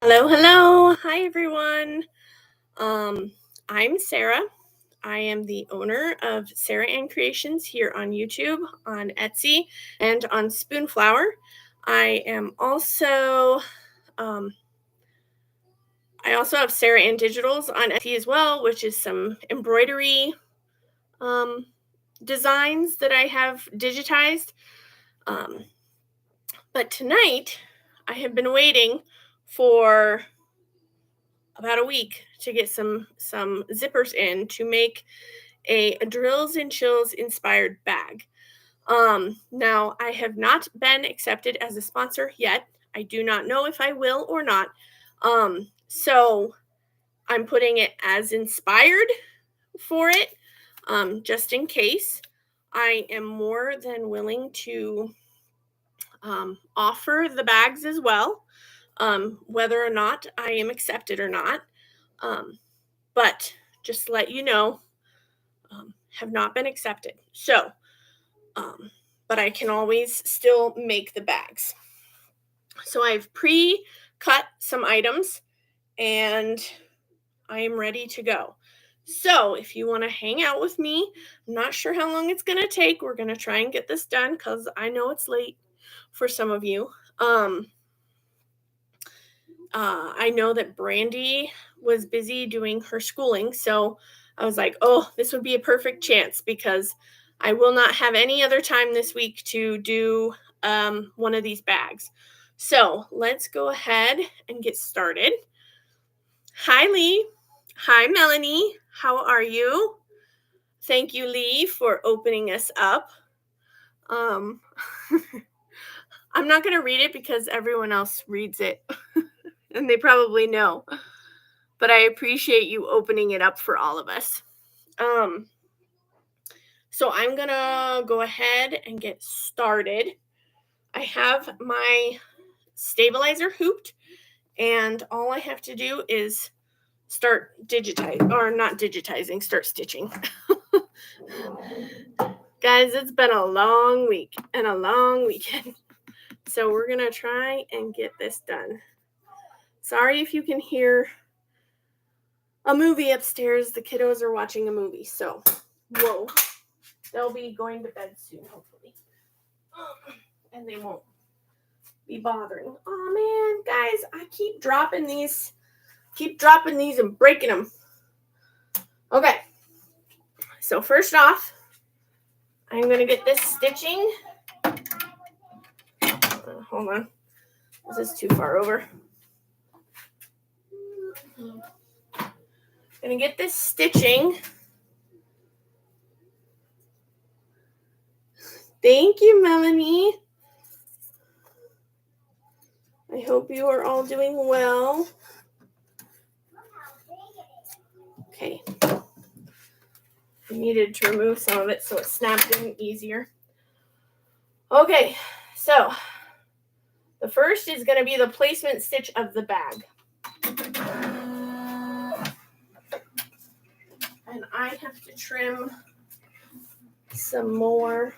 Hello, hello. Hi, everyone. Um, I'm Sarah. I am the owner of Sarah Ann Creations here on YouTube, on Etsy, and on Spoonflower. I am also, um, I also have Sarah Ann Digitals on Etsy as well, which is some embroidery um, designs that I have digitized. Um, but tonight, I have been waiting for about a week to get some zippers in to make a drills and chills inspired bag. Now I have not been accepted as a sponsor yet. I do not know if I will or not. So I'm putting it as inspired for it, just in case. I am more than willing to offer the bags as well, whether or not I am accepted or not. But just to let you know, have not been accepted. So, but I can always still make the bags. So I've pre-cut some items and I am ready to go. So if you want to hang out with me, I'm not sure how long it's going to take. We're going to try and get this done because I know it's late for some of you. I know that Brandy was busy doing her schooling, so I was like, oh, this would be a perfect chance because I will not have any other time this week to do one of these bags. So let's go ahead and get started. Hi, Lee. Hi, Melanie. How are you? Thank you, Lee, for opening us up. I'm not going to read it because everyone else reads it and they probably know. But I appreciate you opening it up for all of us. So I'm gonna go ahead and get started. I have my stabilizer hooped, and all I have to do is start start stitching. Guys, it's been a long week and a long weekend. So we're gonna try and get this done. Sorry if you can hear a movie upstairs. The kiddos are watching a movie, so whoa. They'll be going to bed soon, hopefully. And they won't be bothering. Oh man, guys, I keep dropping these and breaking them. Okay. So first off, I'm going to get this stitching. Hold on. This is too far over. I'm going to get this stitching. Thank you, Melanie. I hope you are all doing well. Okay. I needed to remove some of it so it snapped in easier. Okay, so the first is going to be the placement stitch of the bag. And I have to trim some more.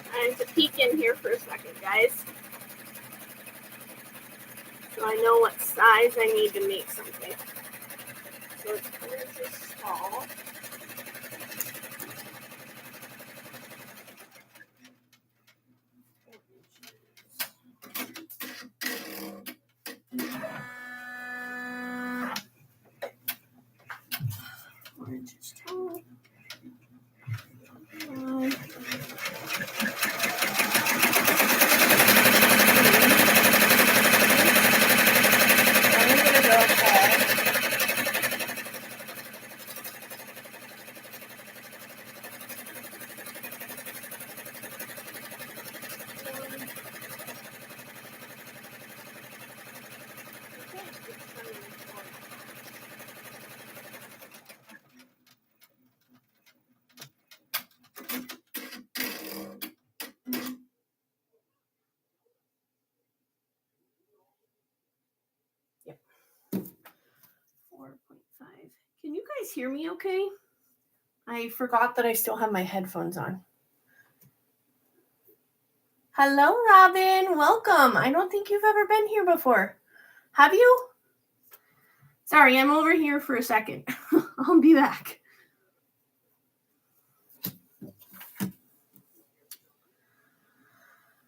I have to peek in here for a second, guys, so I know what size I need to make something. So it's 4 inches tall. Can you guys hear me okay? I forgot that I still have my headphones on. Hello, Robin. Welcome. I don't think you've ever been here before. Have you? Sorry, I'm over here for a second. I'll be back.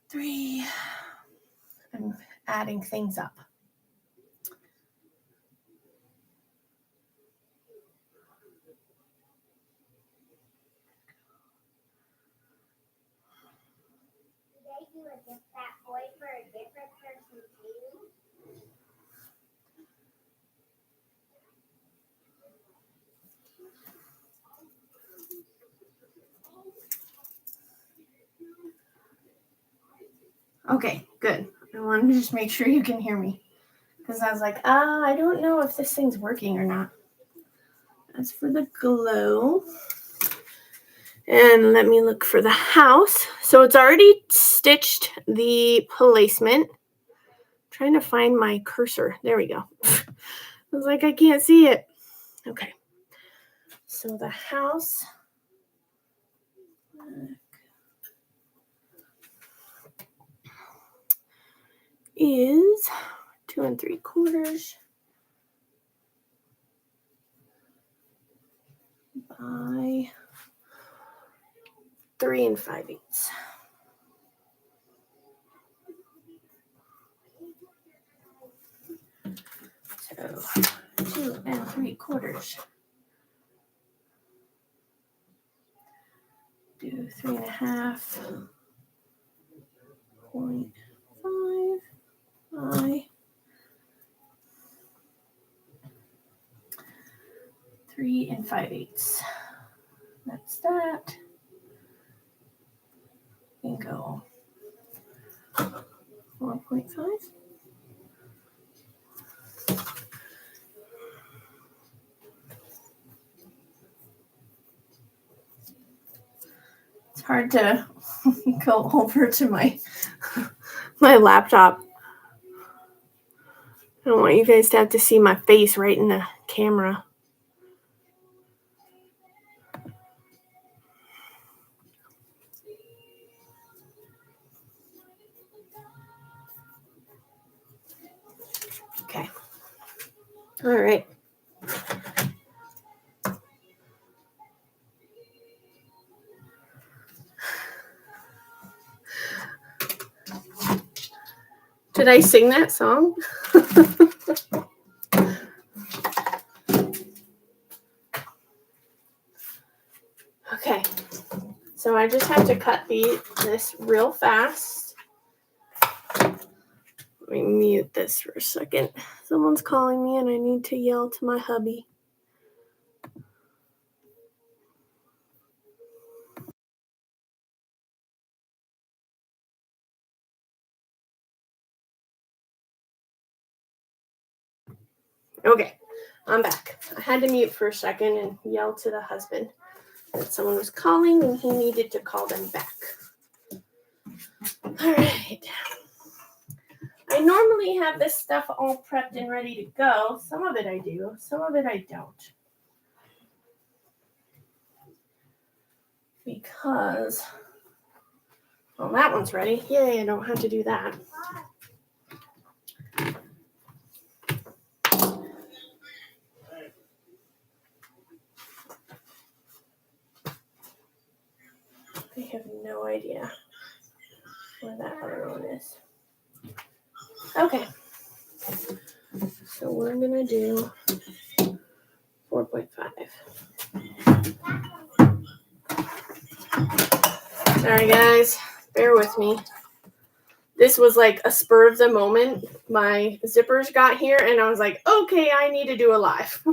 Three. I'm adding things up. Okay, good. I wanted to just make sure you can hear me. Because I was like, I don't know if this thing's working or not. As for the glow. And let me look for the house. So it's already stitched the placement. I'm trying to find my cursor. There we go. I was like, I can't see it. Okay. So the house is 2 3/4 by 3 5/8. So 2 3/4. Do 3.5. 0.5 by 3 5/8. That's that. And go 1.5. It's hard to go over to my laptop. I don't want you guys to have to see my face right in the camera. Okay. All right. Did I sing that song? Okay. So I just have to cut this real fast. Let me mute this for a second. Someone's calling me and I need to yell to my hubby. Okay, I'm back. I had to mute for a second and yell to the husband that someone was calling and he needed to call them back. All right. I normally have this stuff all prepped and ready to go. Some of it I do, some of it I don't. Because, well, that one's ready. Yay, I don't have to do that. I have no idea where that other one is. Okay. So we're going to do 4.5. Sorry, guys. Bear with me. This was like a spur of the moment. My zippers got here, and I was like, okay, I need to do a live.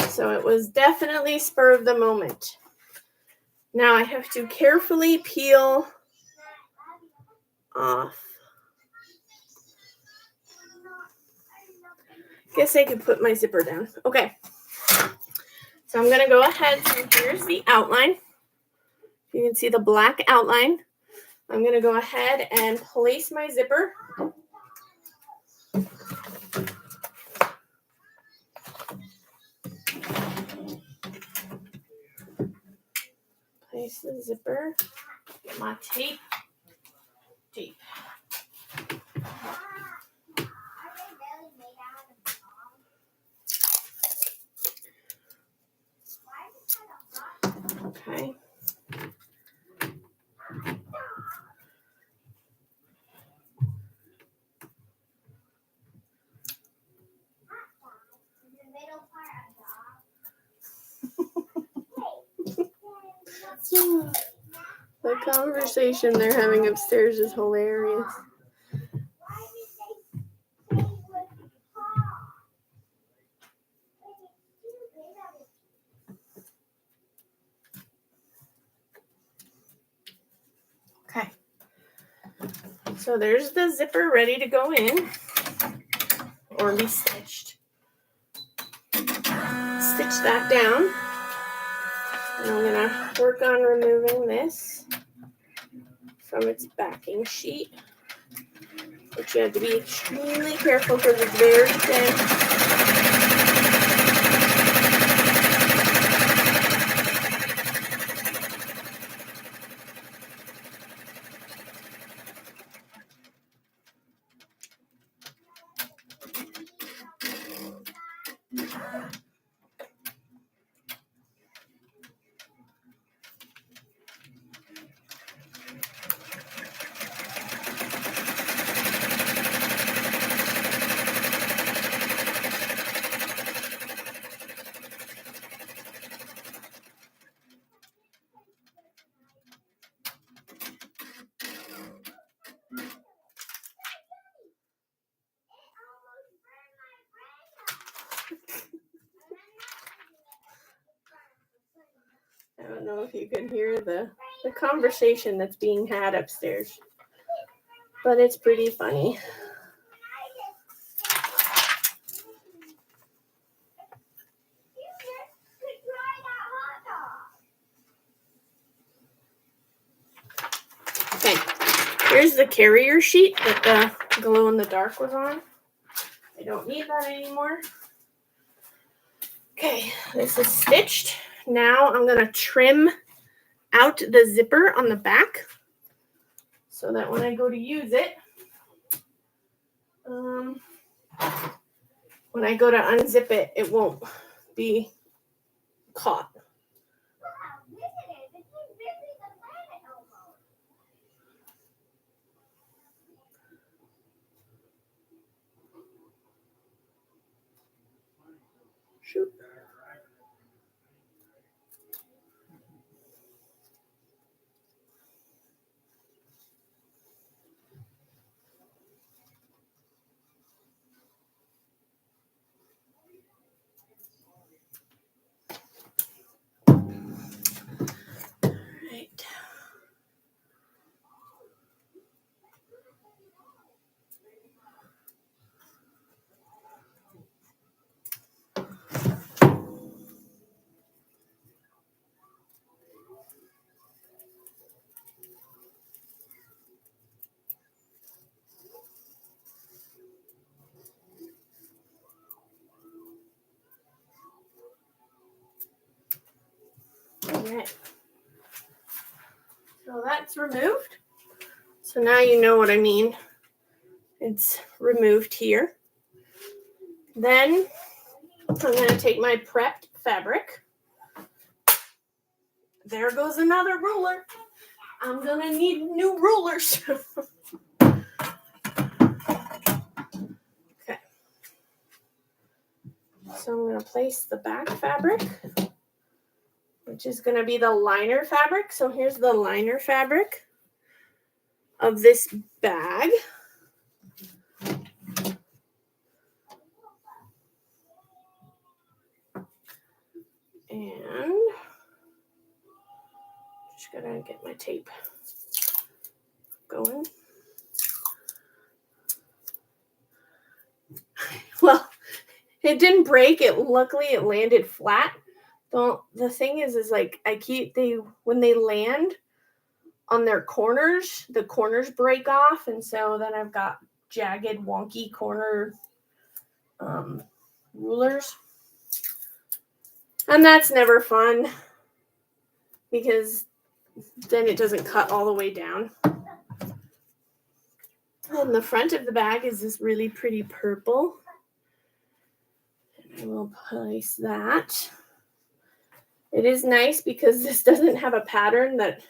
So it was definitely spur of the moment. Now I have to carefully peel off. Guess I could put my zipper down. Okay. So I'm going to go ahead. So here's the outline. You can see the black outline I'm going to go ahead and place my zipper. Place the zipper. Get my tape. Okay. The conversation they're having upstairs is hilarious. Okay. So there's the zipper ready to go in or be stitched. Stitch that down. And I'm going to work on removing this from its backing sheet, which you have to be extremely careful because it's very thin. I don't know if you can hear the conversation that's being had upstairs, but it's pretty funny. Okay, here's the carrier sheet that the glow in the dark was on. I don't need that anymore. Okay, this is stitched. Now I'm going to trim out the zipper on the back so that when I go to use it, when I go to unzip it, it won't be caught. Shoot. Right. Alright, so that's removed. So now you know what I mean. It's removed here. Then I'm going to take my prepped fabric. There goes another ruler. I'm going to need new rulers. Okay. So I'm going to place the back fabric, which is going to be the liner fabric. So here's the liner fabric of this bag. And just got to get my tape going. Well, it didn't break. Luckily it landed flat. The thing is like when they land on their corners, the corners break off, and so then I've got jagged, wonky corner rulers. And that's never fun because then it doesn't cut all the way down. And the front of the bag is this really pretty purple. And I will place that. It is nice because this doesn't have a pattern that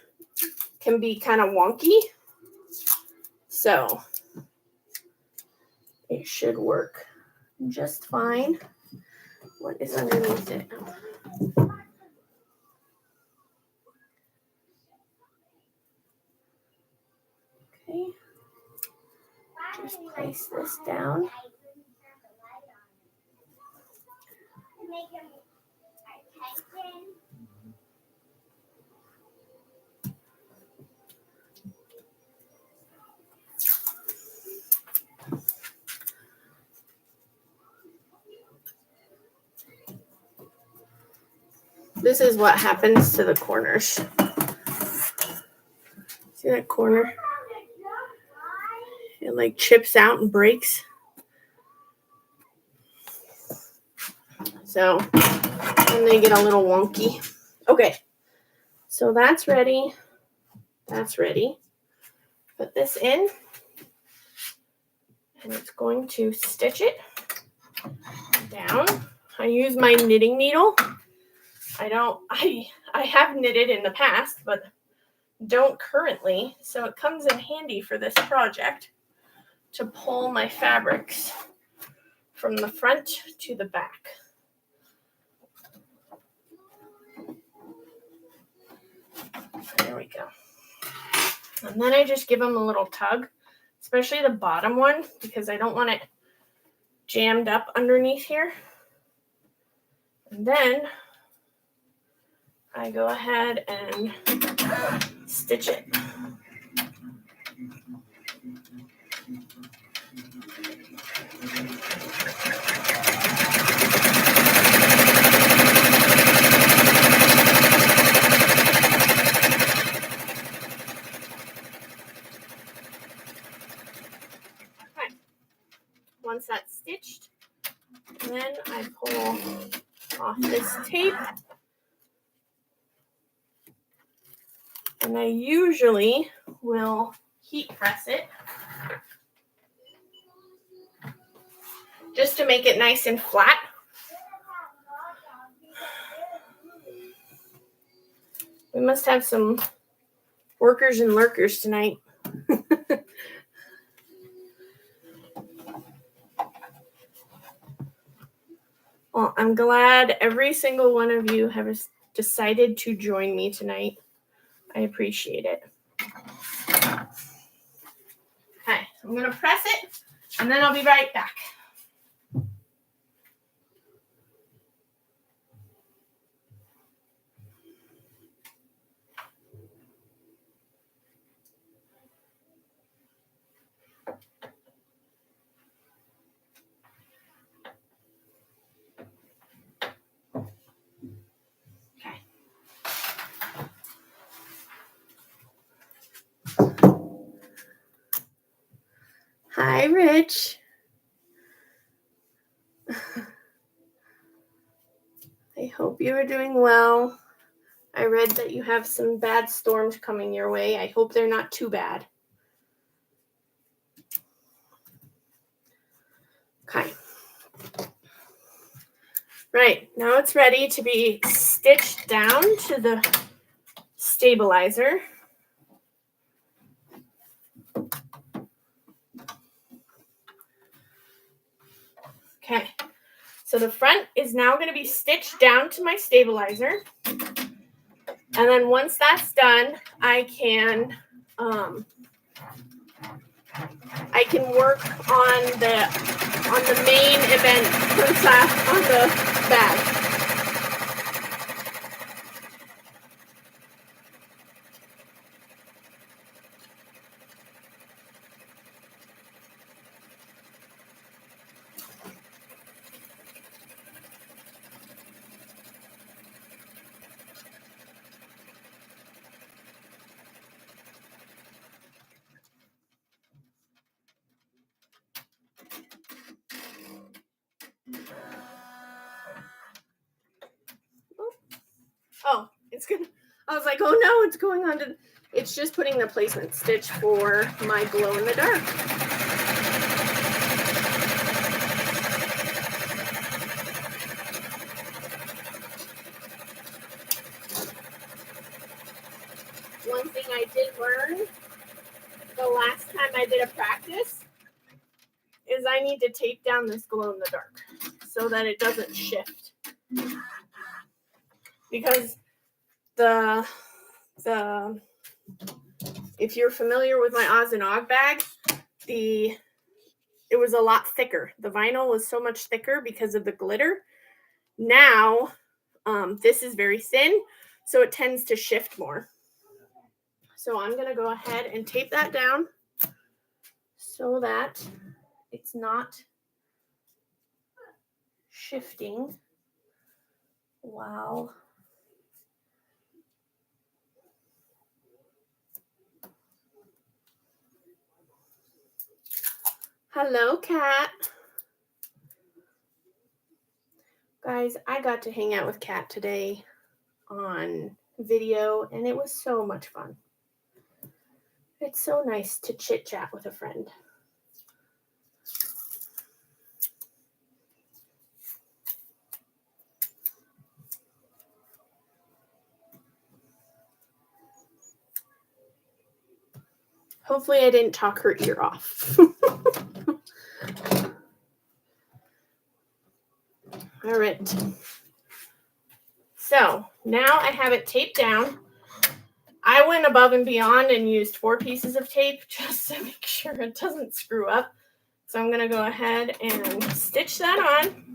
can be kind of wonky. So it should work just fine. What is underneath it? Okay. Just place this down. This is what happens to the corners. See that corner? It like chips out and breaks. So, and they get a little wonky. Okay, so that's ready. That's ready. Put this in, and it's going to stitch it down. I use my knitting needle. I have knitted in the past, but don't currently, so it comes in handy for this project to pull my fabrics from the front to the back. There we go. And then I just give them a little tug, especially the bottom one, because I don't want it jammed up underneath here. And then I go ahead and stitch it. Okay. Once that's stitched, then I pull off this tape. And I usually will heat press it just to make it nice and flat. We must have some workers and lurkers tonight. Well, I'm glad every single one of you have decided to join me tonight. I appreciate it. Okay, I'm going to press it, and then I'll be right back. Hi, Rich. I hope you are doing well. I read that you have some bad storms coming your way. I hope they're not too bad. Okay. Right, now it's ready to be stitched down to the stabilizer. Okay, so the front is now going to be stitched down to my stabilizer. And then once that's done, I can work on the main event on the bag. I was like, oh no, it's going on to, it's just putting the placement stitch for my glow in the dark. One thing I did learn the last time I did a practice is I need to tape down this glow in the dark so that it doesn't shift. Because if you're familiar with my Oz and Og bag, it was a lot thicker. The vinyl was so much thicker because of the glitter. Now, this is very thin, so it tends to shift more. So I'm going to go ahead and tape that down so that it's not shifting while hello, Kat. Guys, I got to hang out with Kat today on video, and it was so much fun. It's so nice to chit-chat with a friend. Hopefully I didn't talk her ear off. All right. So now I have it taped down. I went above and beyond and used 4 pieces of tape just to make sure it doesn't screw up. So I'm going to go ahead and stitch that on.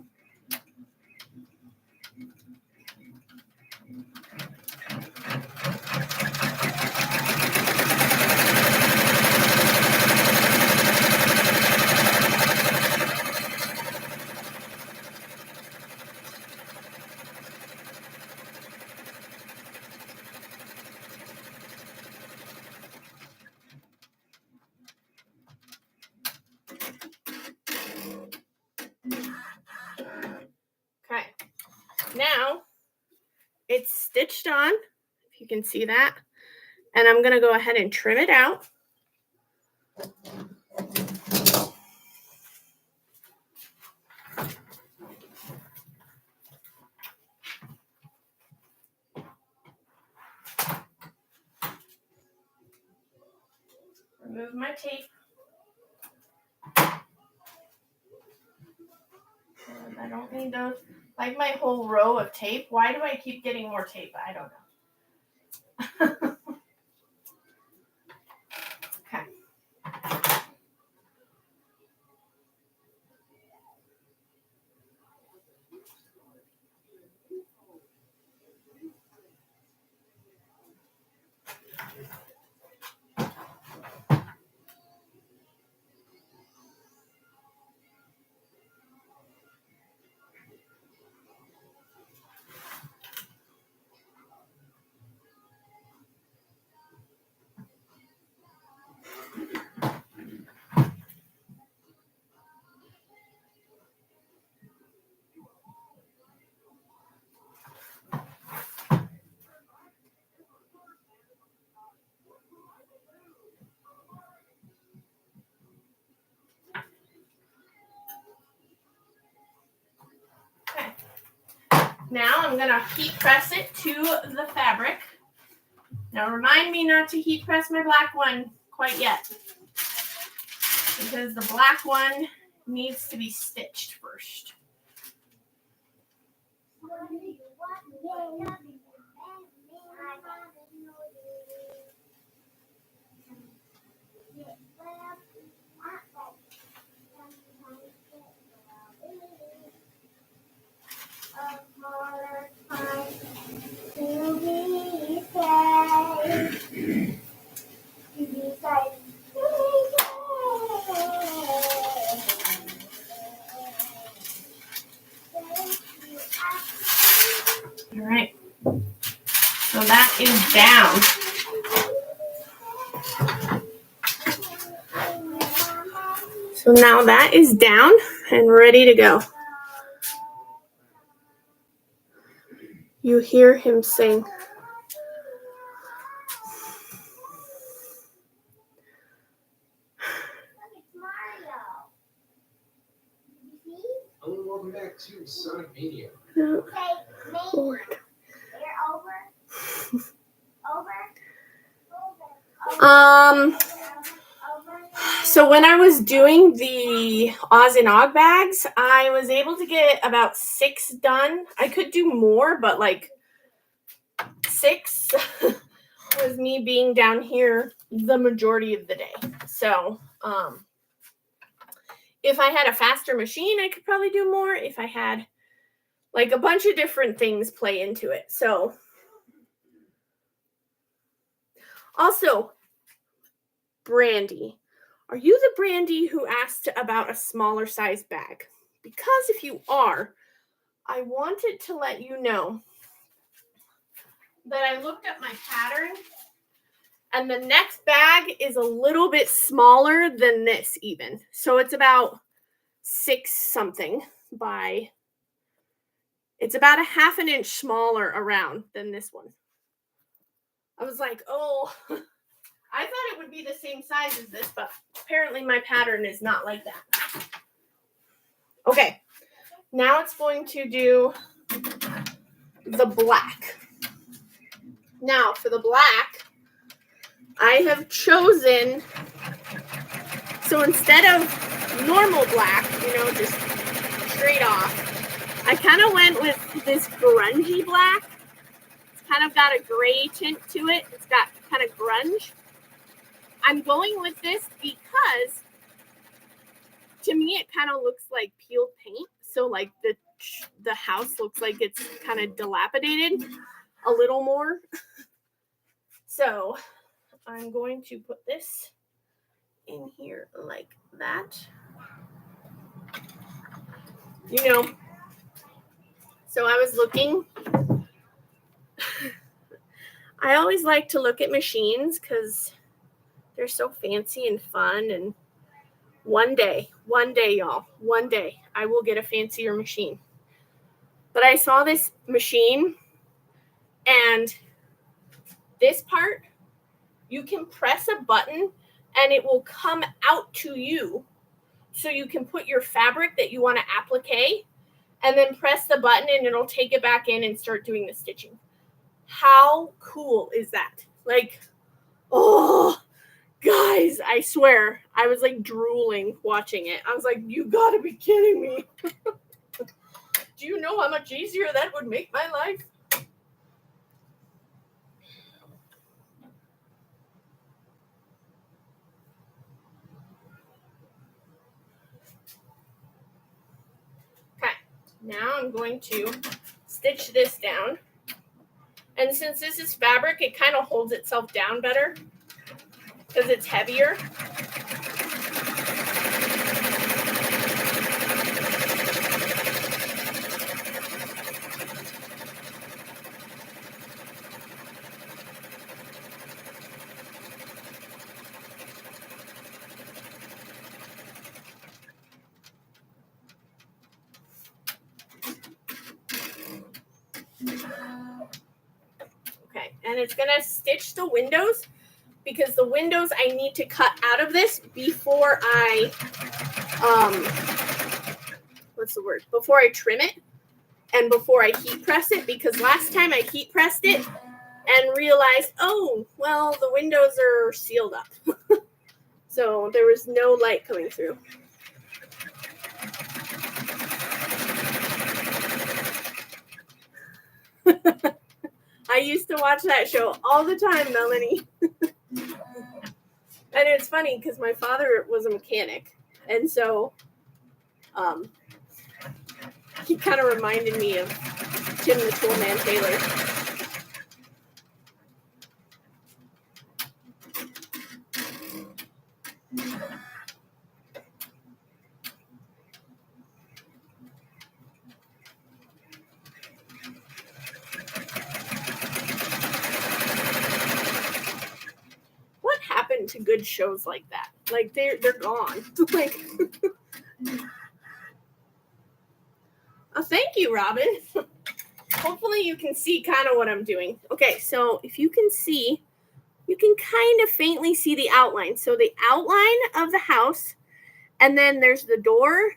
Okay, now it's stitched on, if you can see that, and I'm going to go ahead and trim it out. Remove my tape. And I don't need those. Like my whole row of tape. Why do I keep getting more tape? I don't know. Okay. Now I'm going to heat press it to the fabric. Now remind me not to heat press my black one quite yet, because the black one needs to be stitched first. All right, so that is down. So now that is down and ready to go. You hear him sing. Welcome back to Sonic Media. Lord. So when I was doing the Oz and Og bags, I was able to get about 6 done. I could do more, but like 6 was me being down here the majority of the day. So if I had a faster machine, I could probably do more. If I had like a bunch of different things play into it. So also, Brandy. Are you the Brandy who asked about a smaller size bag? Because if you are, I wanted to let you know that I looked at my pattern and the next bag is a little bit smaller than this even. So it's about 6 something by, it's about a half an inch smaller around than this one. I was like, oh, I thought it would be the same size as this, but apparently my pattern is not like that. Okay, now it's going to do the black. Now for the black, I have chosen, so instead of normal black, just straight off, I kind of went with this grungy black. It's kind of got a gray tint to it. It's got kind of grunge. I'm going with this because to me it kind of looks like peeled paint. So like the house looks like it's kind of dilapidated a little more. So I'm going to put this in here like that. So I was looking. I always like to look at machines because they're so fancy and fun. And one day, y'all, one day I will get a fancier machine. But I saw this machine, and this part, you can press a button and it will come out to you. So you can put your fabric that you want to applique and then press the button and it'll take it back in and start doing the stitching. How cool is that? Like, oh, guys, I swear, I was like drooling watching it. I was like, you gotta be kidding me. Do you know how much easier that would make my life? Okay, now I'm going to stitch this down. And since this is fabric, it kind of holds itself down better because it's heavier. Okay, and it's going to stitch the windows because the windows I need to cut out of this before I, before I trim it and before I heat press it, because last time I heat pressed it and realized, oh, well, the windows are sealed up. So there was no light coming through. I used to watch that show all the time, Melanie. And it's funny because my father was a mechanic. And so he kind of reminded me of Tim the Toolman Taylor. What happened to good shows like that? Like they're gone. Like, oh, thank you, Robin. Hopefully you can see kind of what I'm doing. Okay, so if you can see, you can kind of faintly see the outline. So the outline of the house, and then there's the door,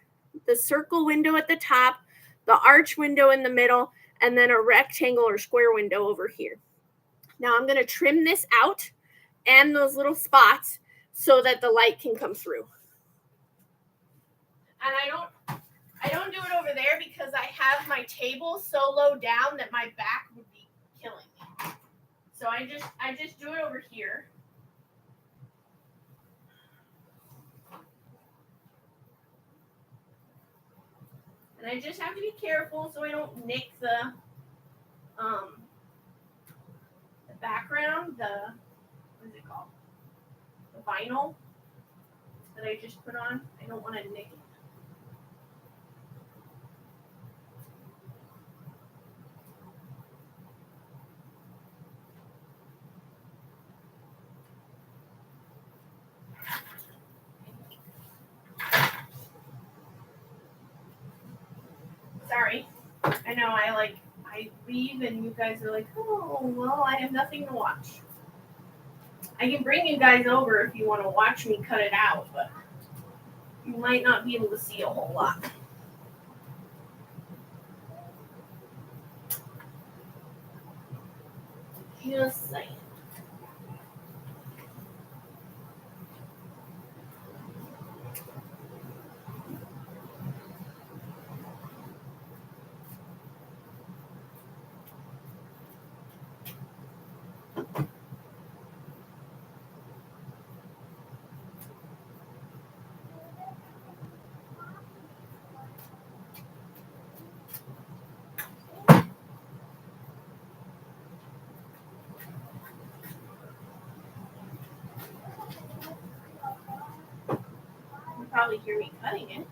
the circle window at the top, the arch window in the middle, and then a rectangle or square window over here. Now I'm going to trim this out and those little spots so that the light can come through. And I don't do it over there because I have my table so low down that my back would be killing me. So I just do it over here. And I just have to be careful so I don't nick the background, what is it called? The vinyl that I just put on. I don't want to nick it. Sorry. I know I leave and you guys are like, oh, well, I have nothing to watch. I can bring you guys over if you want to watch me cut it out, but you might not be able to see a whole lot. Just saying. Probably hear me cutting it.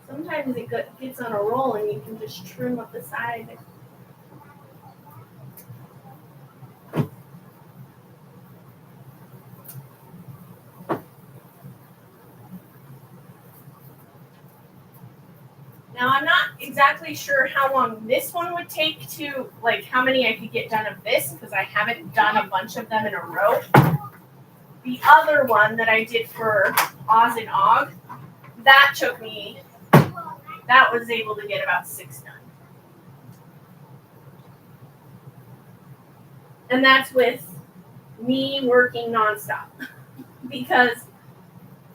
Sometimes it gets on a roll and you can just trim up the side. Now I'm not exactly sure how long this one would take to, like how many I could get done of this because I haven't done a bunch of them in a row. The other one that I did for Oz and Og, that was able to get about 6 done. And that's with me working nonstop because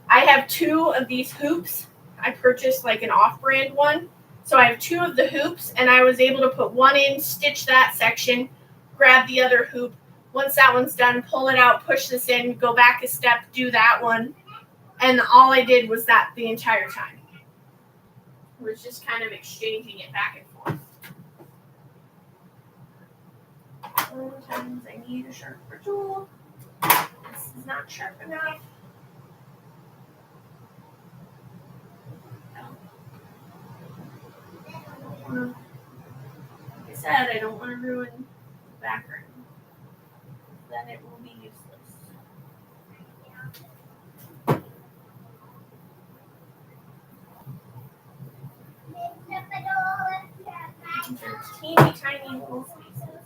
I have 2 of these hoops. I purchased like an off-brand one. So I have 2 of the hoops and I was able to put one in, stitch that section, grab the other hoop. Once that one's done, pull it out, push this in, go back a step, do that one. And all I did was that the entire time. It was just kind of exchanging it back and forth. Sometimes I need a sharper tool. This is not sharp enough. Like I said, I don't want to ruin the background. Then it will be useless. There's teeny tiny little spaces.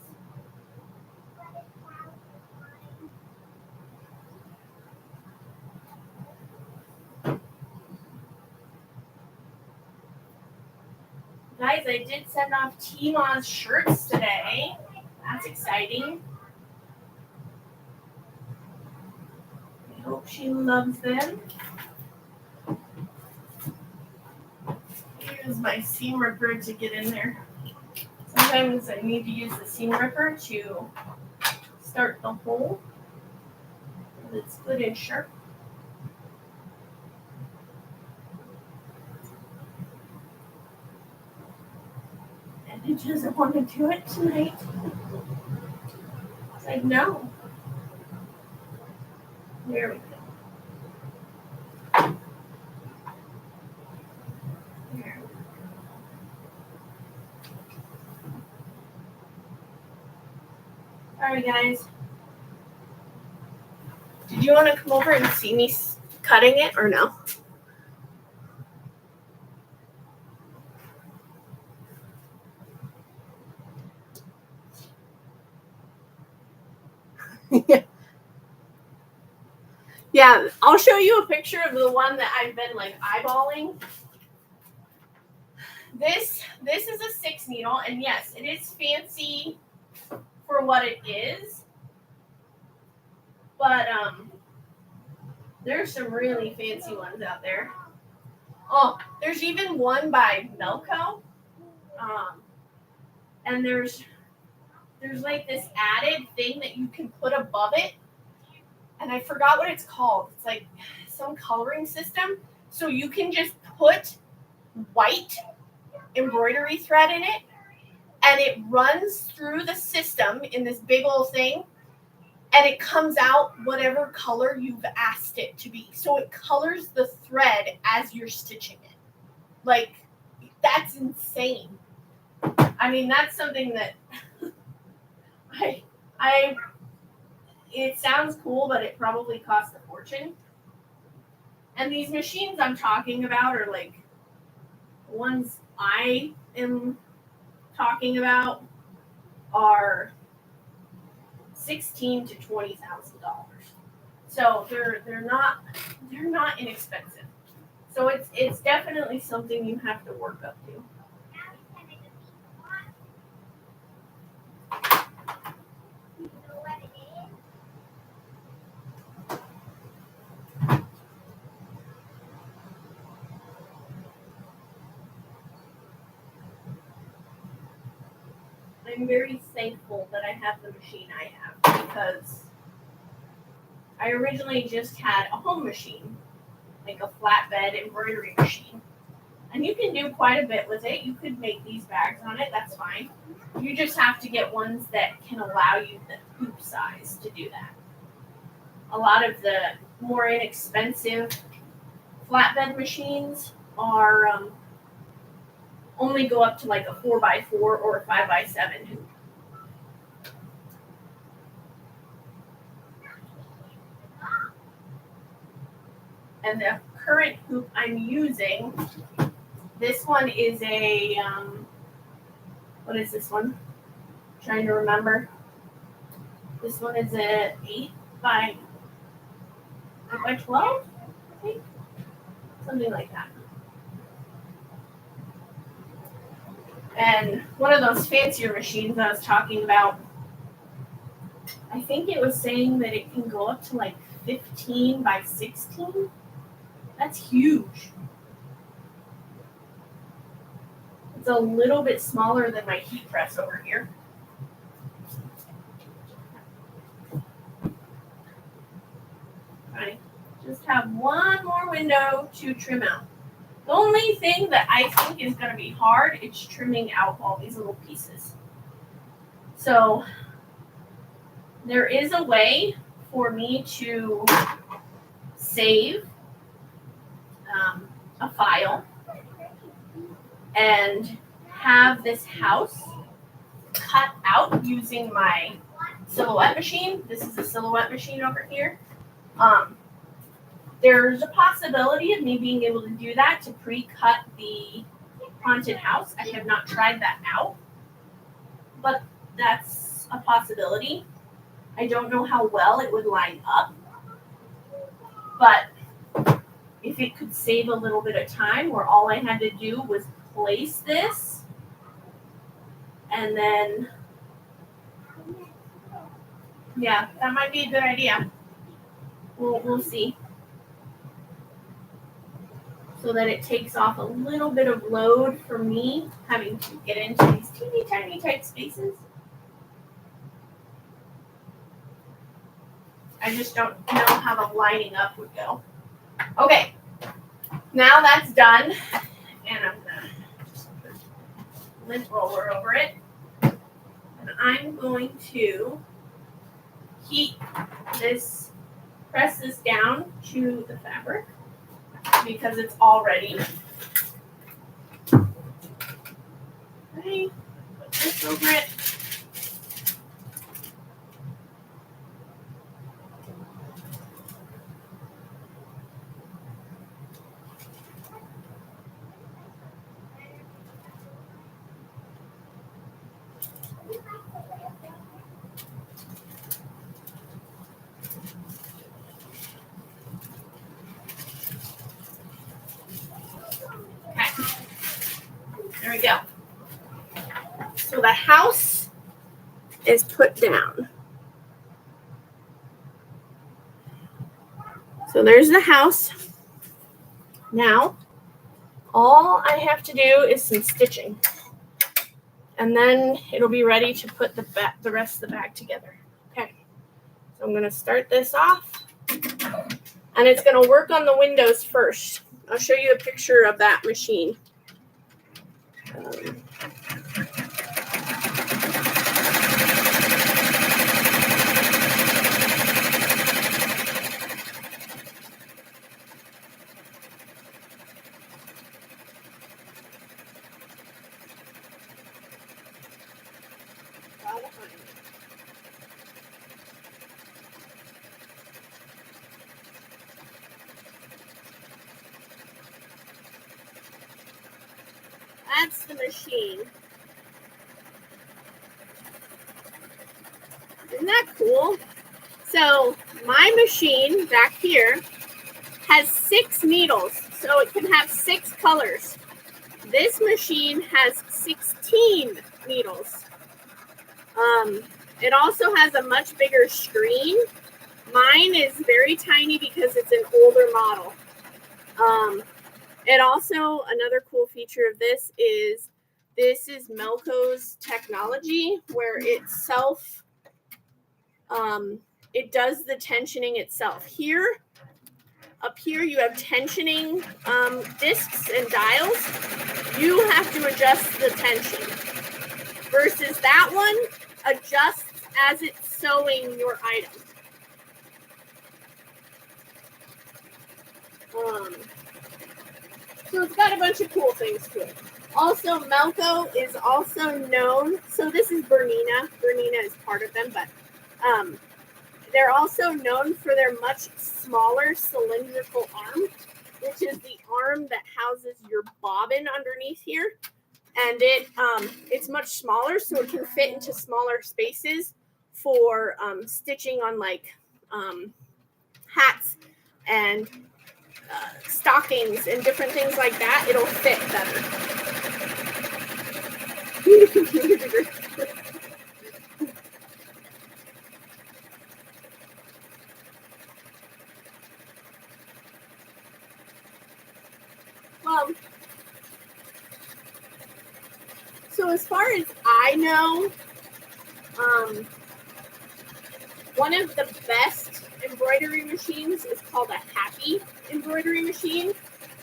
Guys, I did send off Tima's shirts today. That's exciting. I hope she loves them. Here's my seam ripper to get in there. Sometimes I need to use the seam ripper to start the hole. It's good and sharp. And it doesn't want to do it tonight. It's like, no. There we go. There. Alright, guys. Did you want to come over and see me cutting it or no? Yeah. Yeah, I'll show you a picture of the one that I've been like eyeballing. This is a 6 needle, and yes, it is fancy for what it is. But there's some really fancy ones out there. Oh, there's even one by Melco. And there's like this added thing that you can put above it. And I forgot what it's called. It's like some coloring system. So you can just put white embroidery thread in it, and it runs through the system in this big old thing, and it comes out whatever color you've asked it to be. So it colors the thread as you're stitching it. Like, that's insane. I mean, that's something that it sounds cool, but it probably costs a fortune. And these machines I'm talking about are like ones I am talking about are $16,000 to $20,000. So they're not inexpensive. So it's definitely something you have to work up to. I'm very thankful that I have the machine I have, because I originally just had a home machine, like a flatbed embroidery machine. And you can do quite a bit with it. You could make these bags on it, that's fine. You just have to get ones that can allow you the hoop size to do that. A lot of the more inexpensive flatbed machines are only go up to like a 4x4 or a 5x7 hoop. And the current hoop I'm using, this one is a, what is this one? I'm trying to remember. This one is a 8x12, I think? Something like that. And one of those fancier machines I was talking about, I think it was saying that it can go up to like 15x16. That's huge. It's a little bit smaller than my heat press over here. I just have one more window to trim out. The only thing that I think is going to be hard is trimming out all these little pieces. So there is a way for me to save a file and have this house cut out using my silhouette machine. This is a silhouette machine over here. There's a possibility of me being able to do that to pre-cut the haunted house. I have not tried that out, but that's a possibility. I don't know how well it would line up, but if it could save a little bit of time where all I had to do was place this and then, yeah, that might be a good idea. We'll see. So that it takes off a little bit of load for me having to get into these teeny tiny tight spaces. I just don't know how the lining up would go. Okay, now that's done, and I'm gonna just put a lint roller over it. And I'm going to press this down to the fabric because it's all ready. Okay, put this over it. There we go. So the house is put down. So there's the house. Now, all I have to do is some stitching. And then it'll be ready to put the rest of the bag together. Okay. So I'm going to start this off. And it's going to work on the windows first. I'll show you a picture of that machine. That's the machine. Isn't that cool? So my machine back here has 6 needles, so it can have 6 colors. This machine has 16 needles. It also has a much bigger screen. Mine is very tiny because it's an older model. It also, another cool feature of this is Melco's technology where it does the tensioning itself. Up here you have tensioning discs and dials. You have to adjust the tension. Versus that one adjusts as it's sewing your item. So it's got a bunch of cool things to it. Also, Melco is also known, so this is Bernina. Bernina is part of them, but they're also known for their much smaller cylindrical arm, which is the arm that houses your bobbin underneath here. And it's much smaller, so it can fit into smaller spaces for stitching on like hats and stockings and different things like that. It'll fit better. So as far as I know, one of the best embroidery machines is called a Happy embroidery machine.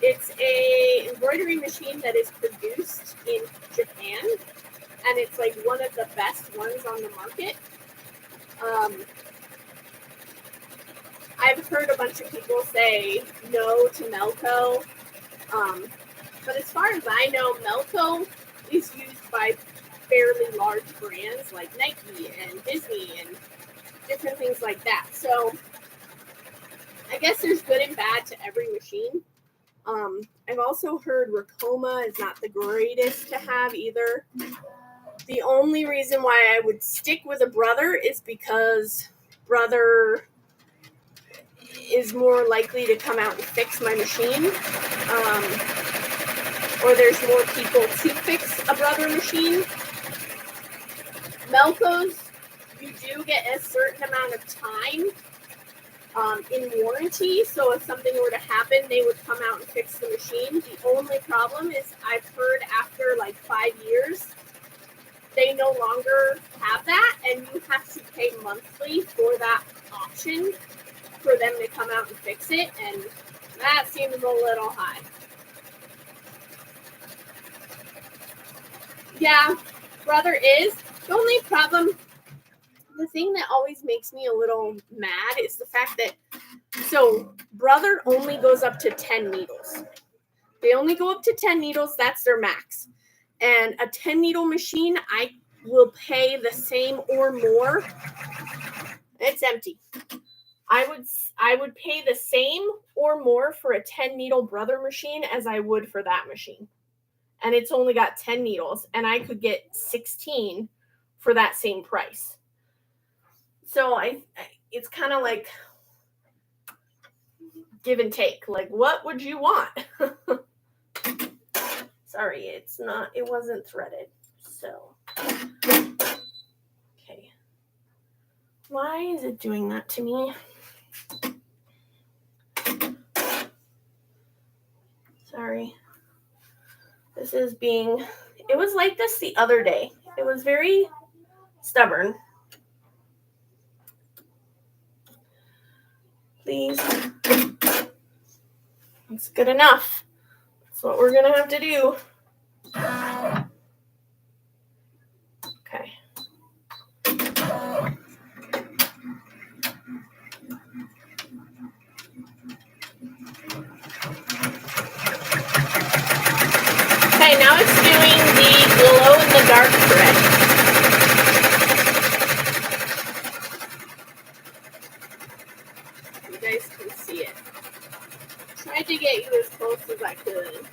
It's a embroidery machine that is produced in Japan, and it's like one of the best ones on the market. I've heard a bunch of people say no to Melco, but as far as I know, Melco is used by fairly large brands like Nike and Disney and different things like that. So I guess there's good and bad to every machine. I've also heard Ricoma is not the greatest to have either. The only reason why I would stick with a Brother is because Brother is more likely to come out and fix my machine. Or there's more people to fix a Brother machine. Melco's, you do get a certain amount of time in warranty. So if something were to happen, they would come out and fix the machine. The only problem is I've heard after like 5 years, they no longer have that, and you have to pay monthly for that option for them to come out and fix it, and that seems a little high. Yeah, Brother is. The only problem, the thing that always makes me a little mad is the fact that, so Brother only goes up to 10 needles. They only go up to 10 needles. That's their max. And a 10 needle machine, I will pay the same or more. It's empty. I would pay the same or more for a 10 needle Brother machine as I would for that machine. And it's only got 10 needles, and I could get 16 for that same price. So it's kind of like give and take. Like, what would you want? Sorry, it wasn't threaded. So, okay. Why is it doing that to me? Sorry. It was like this the other day. It was very stubborn. Please. It's good enough. That's what we're gonna have to do. Okay. Okay, now it's doing the glow in the dark thread. You guys can see it. Tried to get you as close as I could.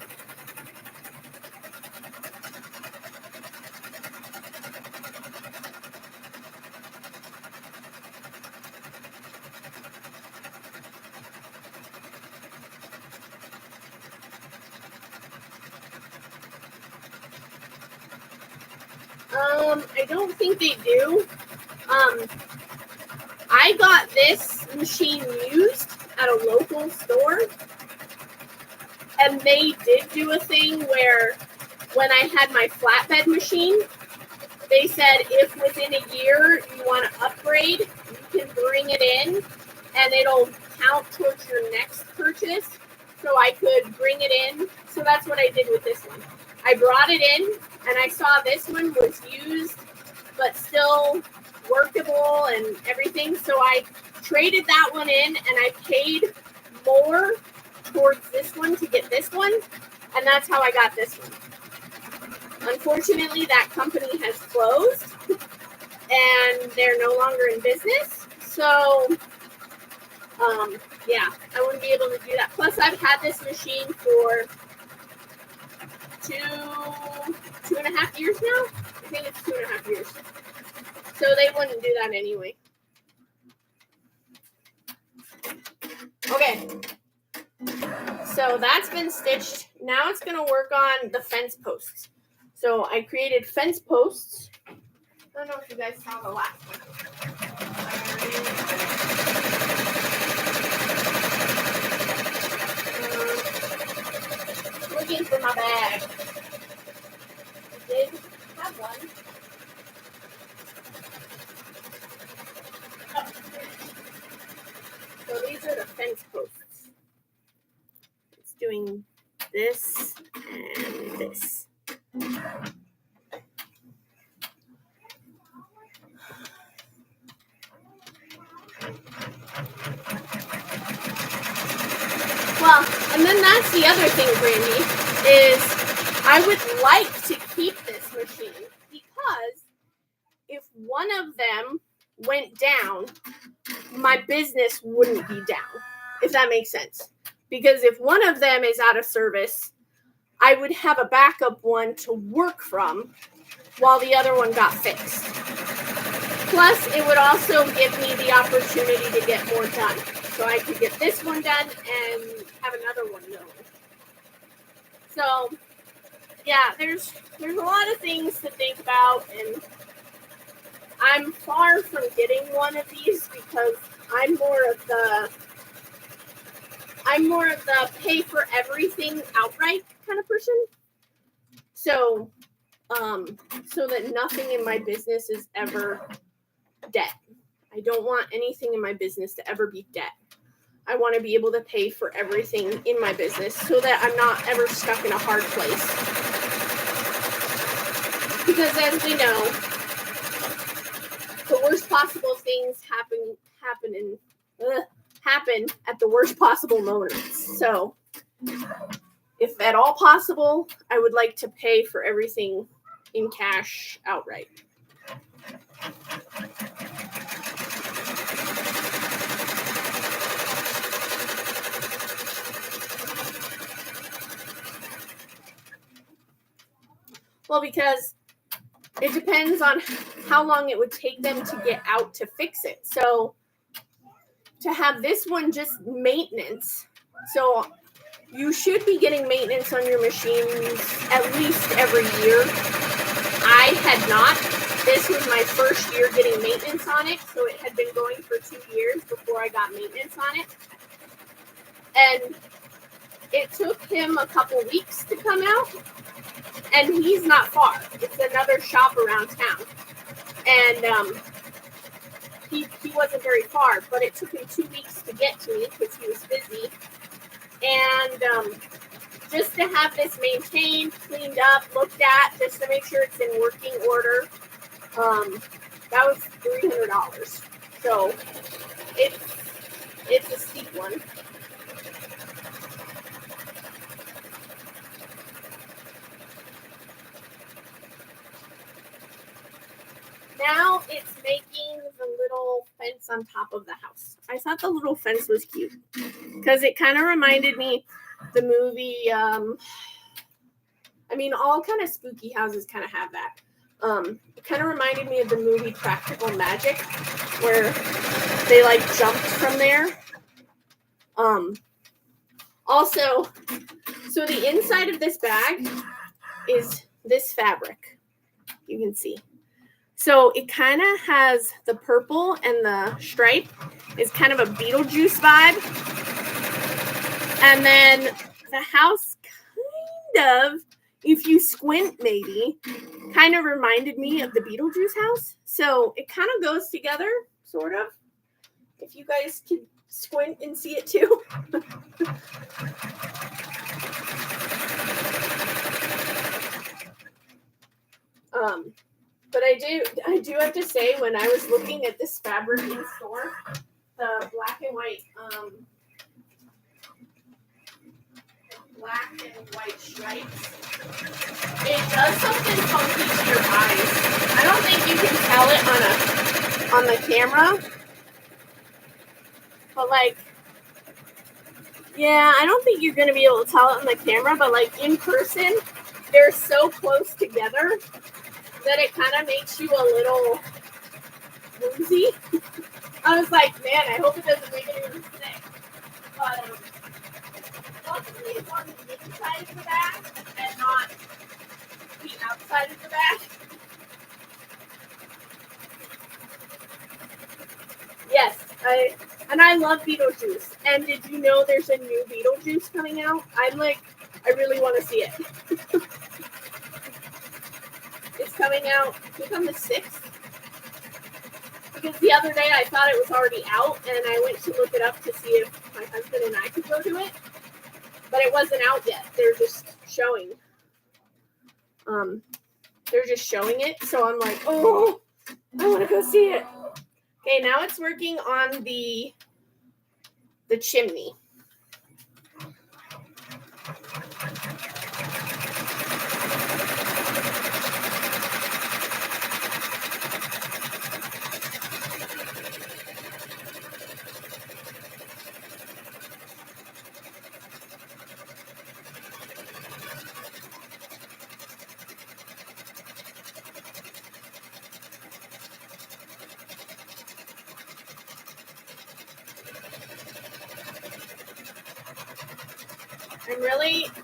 I don't think they do. I got this machine used at a local store, and they did do a thing where when I had my flatbed machine, they said if within a year you want to upgrade, you can bring it in and it'll count towards your next purchase. So I could bring it in. So that's what I did with this one. I brought it in and I saw this one was used but still workable and everything. So I traded that one in and I paid more towards this one to get this one. And that's how I got this one. Unfortunately, that company has closed and they're no longer in business. So, yeah, I wouldn't be able to do that. Plus, I've had this machine for 2.5 years now. I think it's 2.5 years. So they wouldn't do that anyway. Okay. So that's been stitched. Now it's going to work on the fence posts. So I created fence posts. I don't know if you guys saw the last one. Looking for my bag. I did have one. Oh. So these are the fence posts. It's doing this and this. Well, and then that's the other thing, Brandy, is I would like to keep this machine because if one of them went down, my business wouldn't be down, if that makes sense. Because if one of them is out of service, I would have a backup one to work from while the other one got fixed. Plus, it would also give me the opportunity to get more done. So I could get this one done and have another one going. So, yeah, there's a lot of things to think about, and I'm far from getting one of these because I'm more of the pay for everything outright kind of person. So, so that nothing in my business is ever debt. I don't want anything in my business to ever be debt. I want to be able to pay for everything in my business so that I'm not ever stuck in a hard place. Because as we know, the worst possible things happen at the worst possible moments. So, if at all possible, I would like to pay for everything in cash outright. Well, because it depends on how long it would take them to get out to fix it. So to have this one just maintenance, so you should be getting maintenance on your machines at least every year. I had not. This was my first year getting maintenance on it, so it had been going for 2 years before I got maintenance on it. And it took him a couple weeks to come out, and he's not far. It's another shop around town. And he wasn't very far, but it took him 2 weeks to get to me because he was busy. And just to have this maintained, cleaned up, looked at, just to make sure it's in working order, that was $300. So it's a steep one. Now it's making the little fence on top of the house. I thought the little fence was cute because it kind of reminded me the movie. I mean, all kind of spooky houses kind of have that. It kind of reminded me of the movie Practical Magic, where they like jumped from there. Also, so the inside of this bag is this fabric. You can see. So it kind of has the purple and the stripe is kind of a Beetlejuice vibe. And then the house kind of, if you squint maybe, kind of reminded me of the Beetlejuice house. So it kind of goes together, sort of. If you guys can squint and see it too. But I do have to say, when I was looking at this fabric in store, the black and white stripes, it does something funky to your eyes. I don't think you can tell it on the camera, but like, yeah, I don't think you're gonna be able to tell it on the camera, but like in person, they're so close together that it kind of makes you a little woozy. I was like, man, I hope it doesn't make anyone sick. But luckily it's on the inside of the bag and not the outside of the bag. Yes, I love Beetlejuice. And did you know there's a new Beetlejuice coming out? I really want to see it. It's coming out, I think on the 6th. Because the other day I thought it was already out, and I went to look it up to see if my husband and I could go to it. But it wasn't out yet. They're just showing. They're just showing it. So I'm like, oh, I want to go see it. Okay, now it's working on the chimney.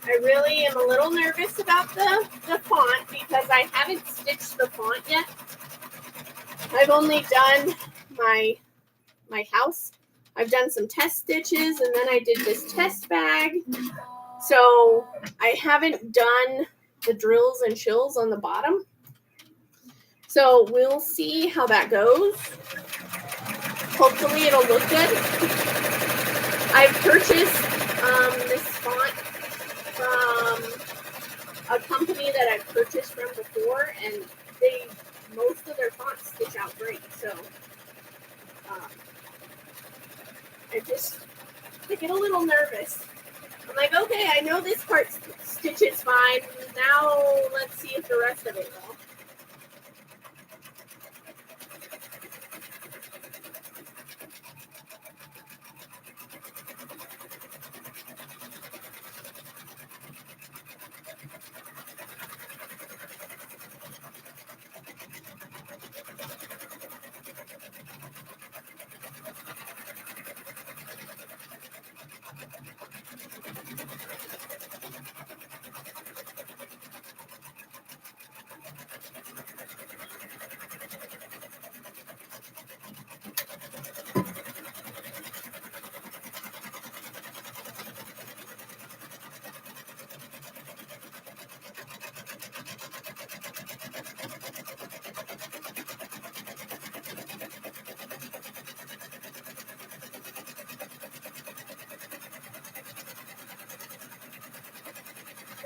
I really am a little nervous about the font because I haven't stitched the font yet. I've only done my house. I've done some test stitches, and then I did this test bag. So I haven't done the drills and chills on the bottom. So we'll see how that goes. Hopefully it'll look good. I've purchased this font from a company that I've purchased from before, and most of their fonts stitch out great. So I get a little nervous. I'm like, okay, I know this part stitches fine. Now let's see if the rest of it will.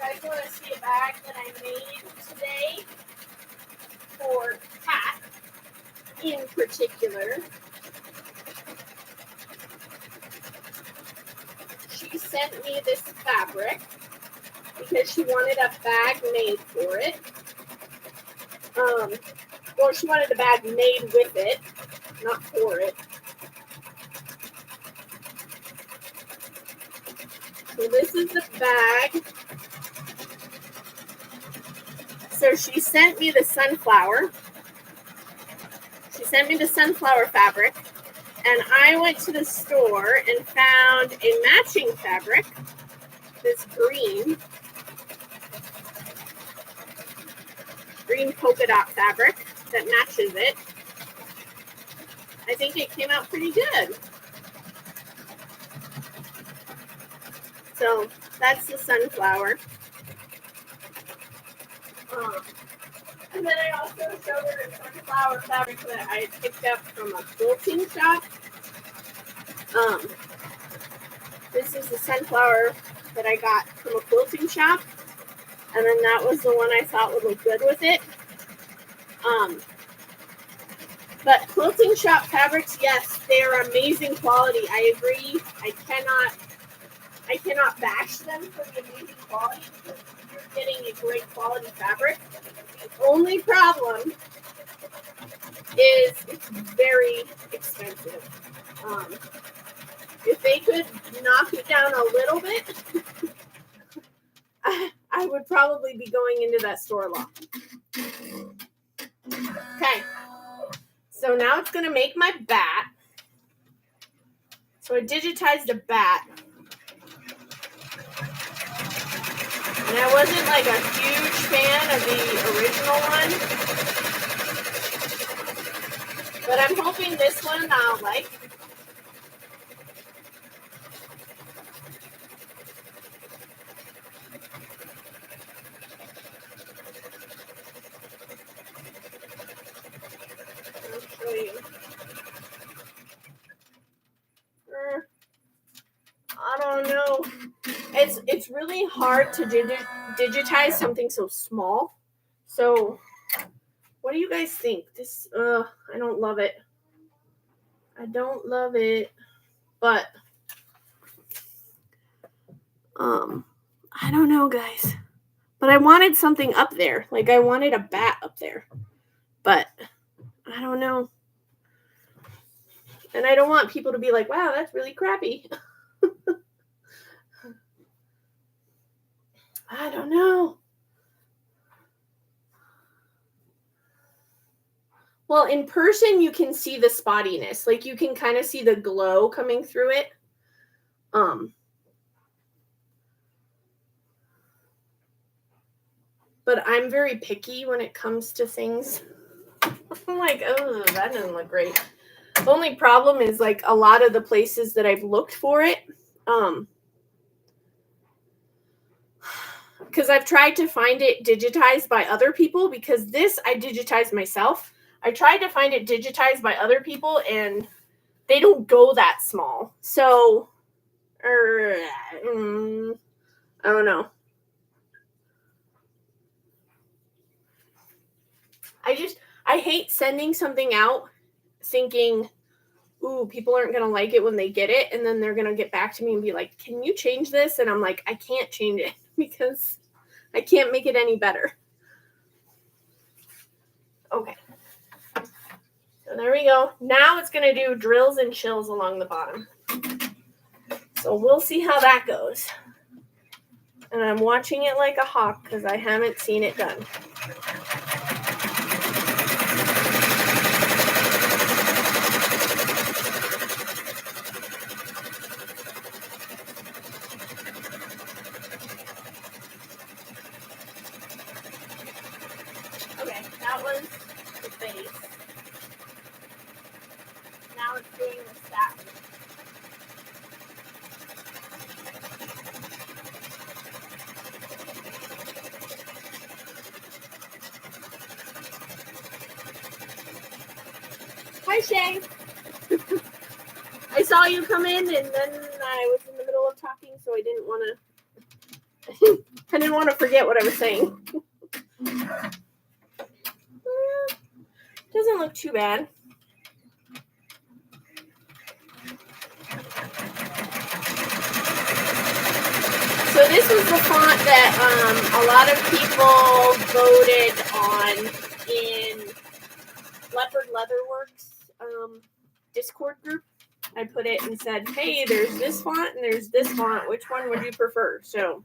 guys want to see a bag that I made today for Kat in particular? She sent me this fabric because she wanted a bag made for it. Well, she wanted a bag made with it, not for it. So this is the bag. So she sent me the sunflower. She sent me the sunflower fabric. And I went to the store and found a matching fabric, this green polka dot fabric that matches it. I think it came out pretty good. So that's the sunflower. And then I also showed her the sunflower fabric that I picked up from a quilting shop. This is the sunflower that I got from a quilting shop. And then that was the one I thought would look good with it. But quilting shop fabrics, yes, they are amazing quality. I agree. I cannot bash them for the amazing quality because you're getting a great quality fabric. The only problem is it's very expensive. If they could knock it down a little bit, I would probably be going into that store a lot. Okay, so now it's going to make my bat. So I digitized a bat. And I wasn't like a huge fan of the original one. But I'm hoping this one I'll like. I'll show you. I don't know. It's really hard to digitize something so small. So, what do you guys think? This, I don't love it. I don't love it, but, I don't know, guys. But I wanted something up there. Like, I wanted a bat up there. But, I don't know. And I don't want people to be like, wow, that's really crappy. I don't know. Well, in person, you can see the spottiness. Like, you can kind of see the glow coming through it. But I'm very picky when it comes to things. I'm like, oh, that doesn't look great. The only problem is, like, a lot of the places that I've looked for it, because I've tried to find it digitized by other people, because this I digitized myself. I tried to find it digitized by other people, and they don't go that small. So, I don't know. I hate sending something out thinking, ooh, people aren't going to like it when they get it. And then they're going to get back to me and be like, can you change this? And I'm like, I can't change it because I can't make it any better. Okay. So there we go. Now it's going to do drills and chills along the bottom. So we'll see how that goes. And I'm watching it like a hawk because I haven't seen it done. Okay, that was the base. Now it's doing the satin. Hi, Shay. I saw you come in, and then I was in the middle of talking, so I didn't want to I didn't want to forget what I was saying. Doesn't look too bad. So this was the font that a lot of people voted on in Leopard Leatherworks Discord group. I put it and said, hey, there's this font and there's this font. Which one would you prefer? So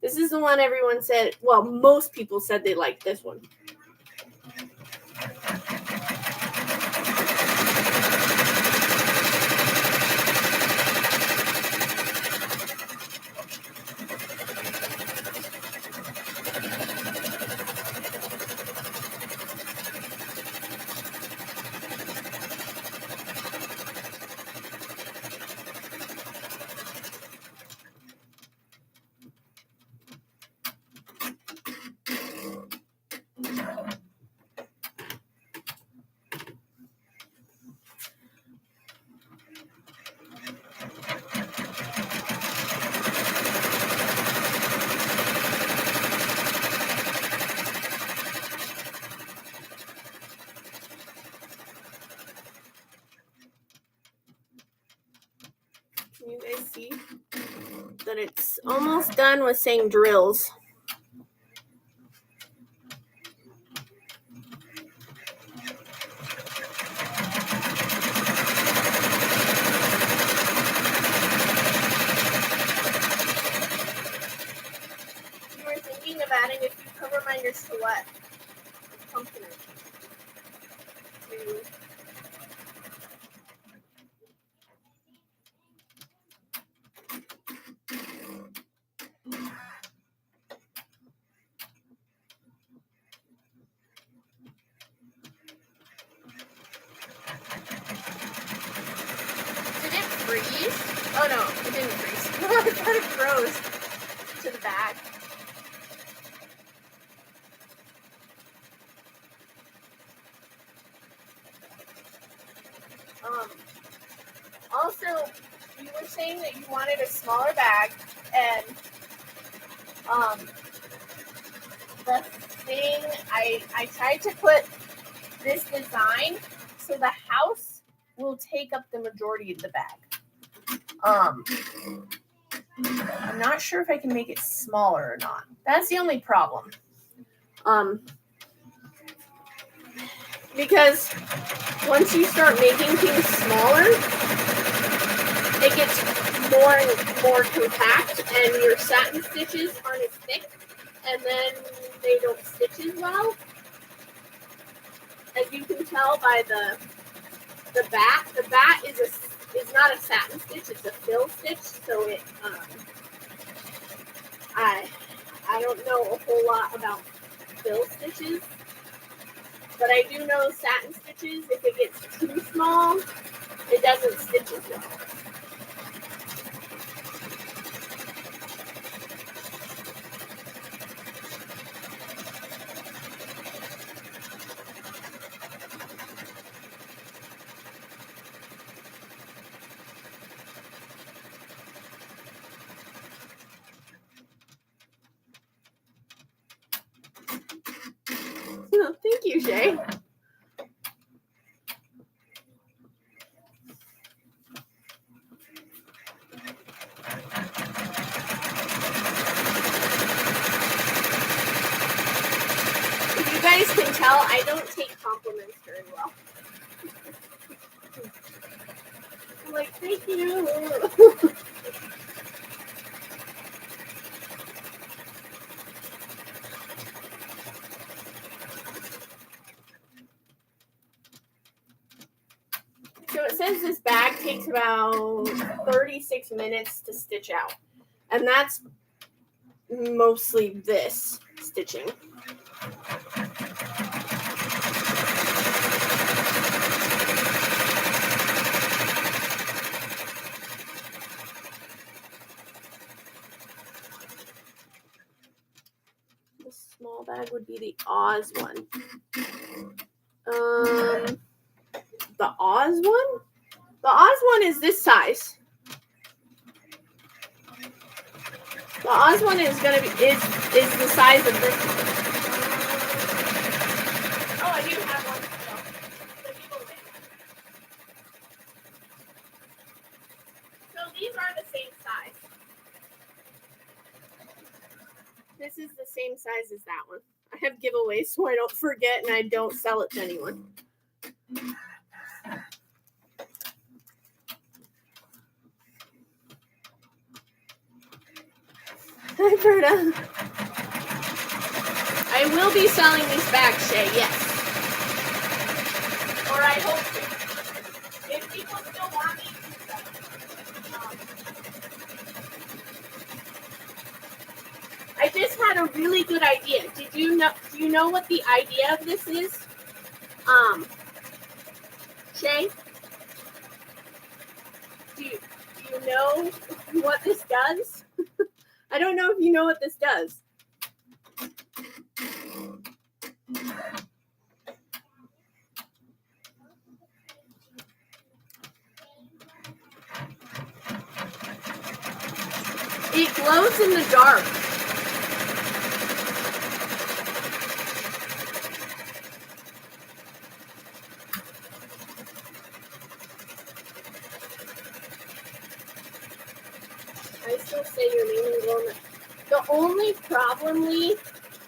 this is the one everyone said, well, most people said they liked this one. Can you guys see that it's almost done with saying drills? You were thinking of adding a few cover minders to what? Pumpkin. Did it freeze? Oh no, it didn't freeze. I thought it froze to the bag. Also, you were saying that you wanted a smaller bag, and the thing I tried to put this design so the house will take up the majority of the bag. I'm not sure if I can make it smaller or not. That's the only problem. Because once you start making things smaller, it gets more and more compact, and your satin stitches aren't as thick, and then they don't stitch as well. As you can tell by the bat is not a satin stitch; it's a fill stitch. So it I don't know a whole lot about fill stitches, but I do know satin stitches. If it gets too small, it doesn't stitch as well. Thank you, Shay. If you guys can tell, I don't take compliments very well. I'm like, thank you. So it says this bag takes about 36 minutes to stitch out. And that's mostly this stitching. The small bag would be the Oz one. The Oz one? The Oz one is this size. The Oz one is gonna be is the size of this one. Oh, I do have one. So these are the same size. This is the same size as that one. I have giveaways so I don't forget and I don't sell it to anyone. Hi, Berta. I will be selling these bags, Shay, yes. Or I hope to. If people still want me to. I just had a really good idea. Do you know what the idea of this is? Shay? Do you know what this does? I don't know if you know what this does. It glows in the dark. I still say your name and glow in the only problem, Lee,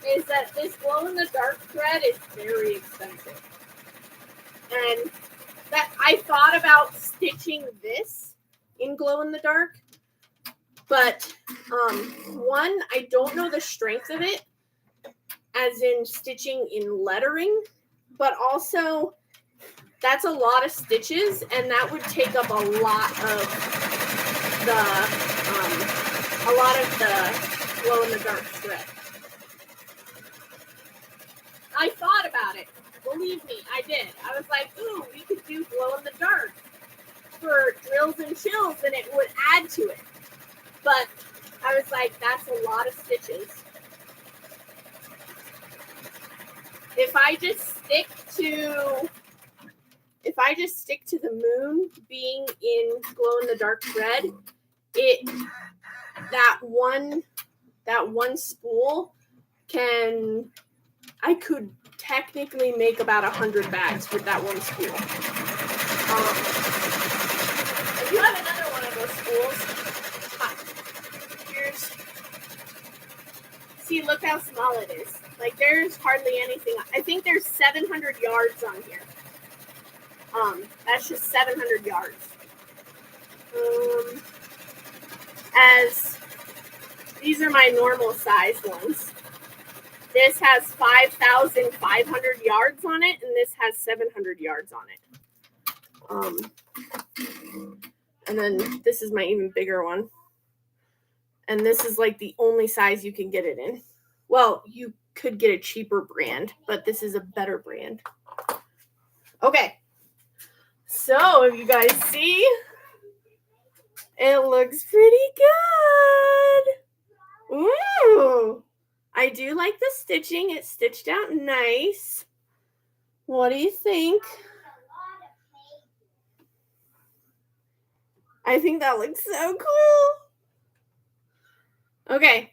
is that this glow in the dark thread is very expensive. And that I thought about stitching this in glow in the dark, but one, I don't know the strength of it, as in stitching in lettering, but also that's a lot of stitches, and that would take up a lot of the glow in the dark thread. I thought about it. Believe me, I did. I was like, ooh, we could do glow in the dark for drills and chills, and it would add to it. But I was like, that's a lot of stitches. If I just stick to the moon being in glow in the dark thread, that one spool I could technically make about 100 bags with that one spool. If you have another one of those spools, here's. See, look how small it is. Like, there's hardly anything. I think there's 700 yards on here. That's just 700 yards. As these are my normal size ones. This has 5,500 yards on it, and this has 700 yards on it. And then this is my even bigger one. And this is like the only size you can get it in. Well, you could get a cheaper brand, but this is a better brand. Okay. So, if you guys see, it looks pretty good. Ooh. I do like the stitching. It's stitched out nice. What do you think? I think that looks so cool. Okay.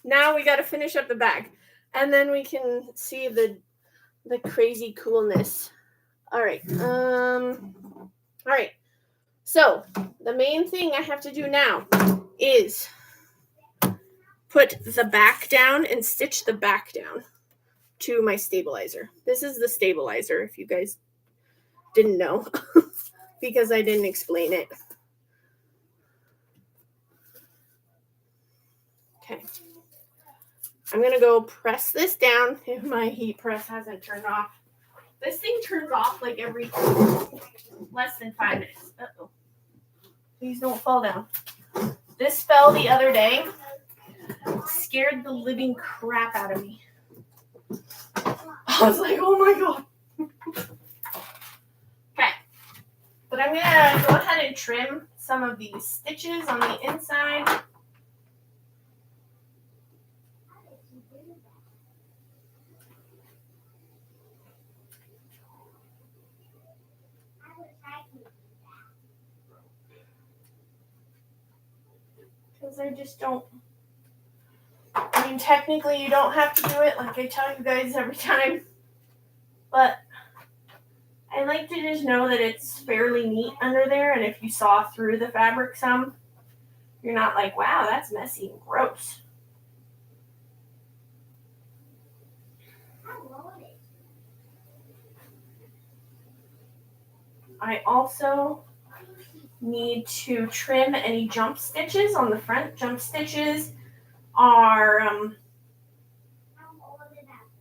Now we got to finish up the bag. And then we can see the crazy coolness. All right. All right. So the main thing I have to do now is put the back down and stitch the back down to my stabilizer. This is the stabilizer, if you guys didn't know, because I didn't explain it. Okay. I'm going to go press this down if my heat press hasn't turned off. This thing turns off like every less than 5 minutes. Uh-oh. Please don't fall down. This fell the other day. Scared the living crap out of me. I was like, oh my God. Okay. But I'm going to go ahead and trim some of these stitches on the inside. Because I just don't I mean, technically you don't have to do it like I tell you guys every time, but I like to just know that it's fairly neat under there, and if you saw through the fabric some, you're not like, wow, that's messy and gross. I also need to trim any jump stitches on the front. Jump stitches are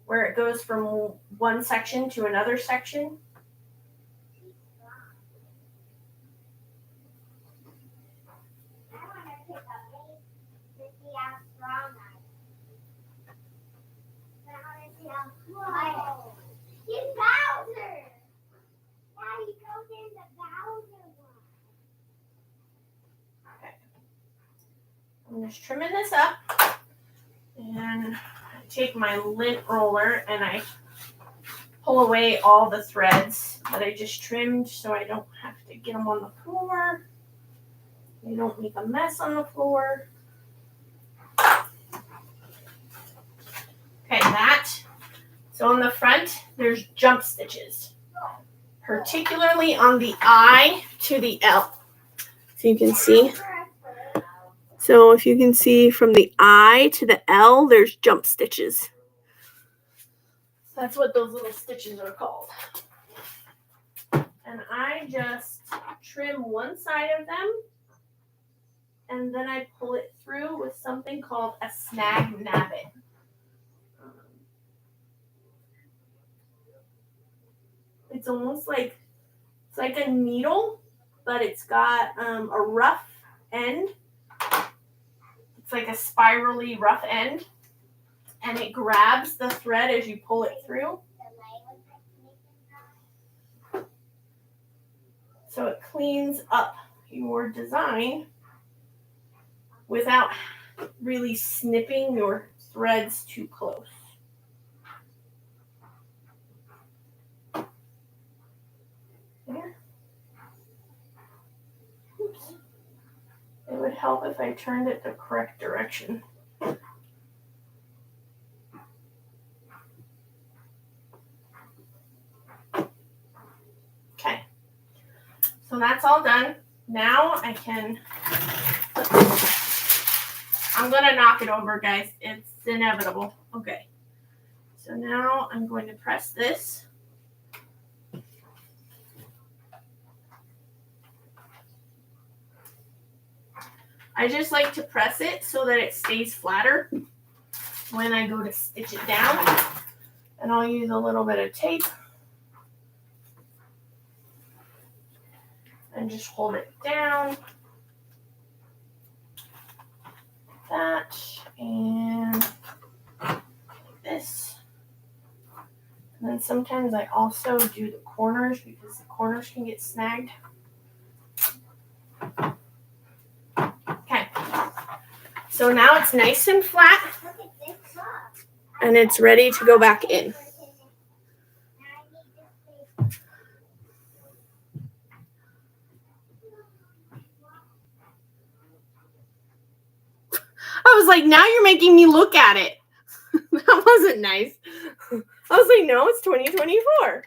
where it goes from one section to another section. Okay. I'm just trimming this up, and I take my lint roller and I pull away all the threads that I just trimmed so I don't have to get them on the floor. You don't make a mess on the floor. Okay, that. So on the front, there's jump stitches, particularly on the I to the L. So you can see. So if you can see from the I to the L, there's jump stitches. That's what those little stitches are called. And I just trim one side of them, and then I pull it through with something called a snag nabbit. It's almost like, it's like a needle, but it's got a rough end. It's like a spirally rough end, and it grabs the thread as you pull it through. So it cleans up your design without really snipping your threads too close. There. Oops. It would help if I turned it the correct direction. Okay. So that's all done. Now I can, I'm going to knock it over, guys. It's inevitable. Okay. So now I'm going to press this. I just like to press it so that it stays flatter when I go to stitch it down. And I'll use a little bit of tape and just hold it down. That and this. And then sometimes I also do the corners because the corners can get snagged. Okay. So now it's nice and flat, and it's ready to go back in. I was like, now you're making me look at it. That wasn't nice. I was like, no, it's 2024.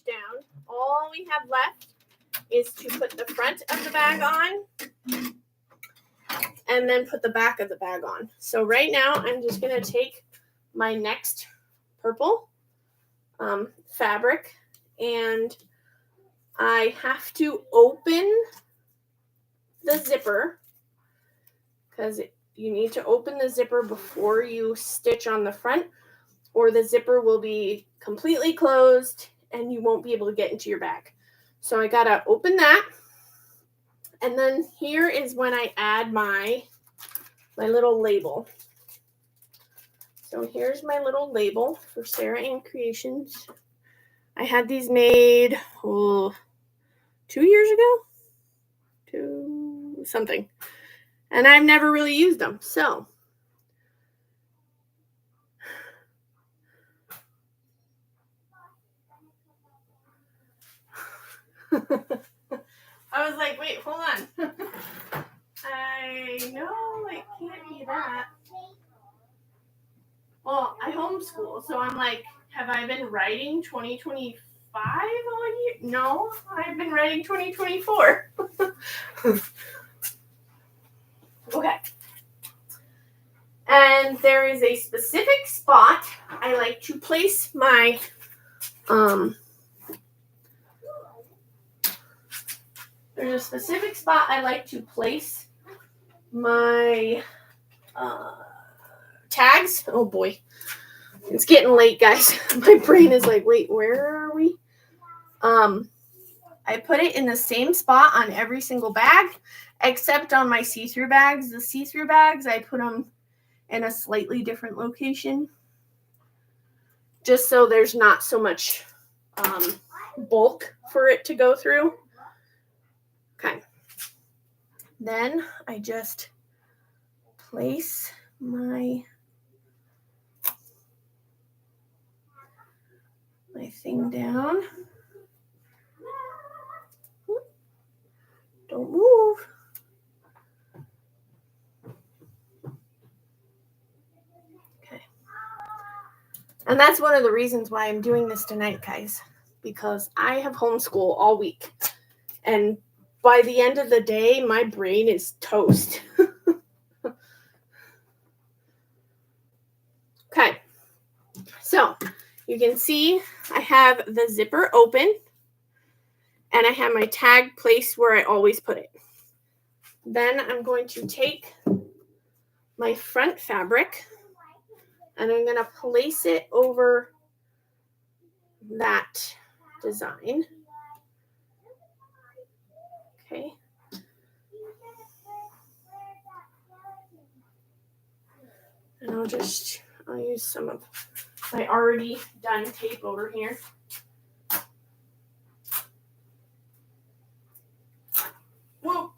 Down. All we have left is to put the front of the bag on and then put the back of the bag on. So right now I'm just going to take my next purple fabric, and I have to open the zipper because you need to open the zipper before you stitch on the front. or the zipper will be completely closed and you won't be able to get into your bag. So I gotta open that. And then here is when I add my little label. So here's my little label for Sarah Ann Creations. I had these made 2 years ago, something, and I've never really used them. So I was like, wait, hold on. I know it can't be that. Well, I homeschool, so I'm like, have I been writing 2025 all year? No, I've been writing 2024. Okay. And there is a specific spot I like to place my there's a specific spot I like to place my tags. Oh boy. It's getting late, guys. My brain is like, wait, where are we? I put it in the same spot on every single bag, except on my see-through bags. The see-through bags, I put them in a slightly different location, just so there's not so much bulk for it to go through. Okay. Then I just place my thing down. Don't move. Okay. And that's one of the reasons why I'm doing this tonight, guys, because I have homeschool all week. And by the end of the day, my brain is toast. Okay. So you can see I have the zipper open and I have my tag placed where I always put it. Then I'm going to take my front fabric and I'm going to place it over that design. Okay. And I'll use some of my already done tape over here. Whoa.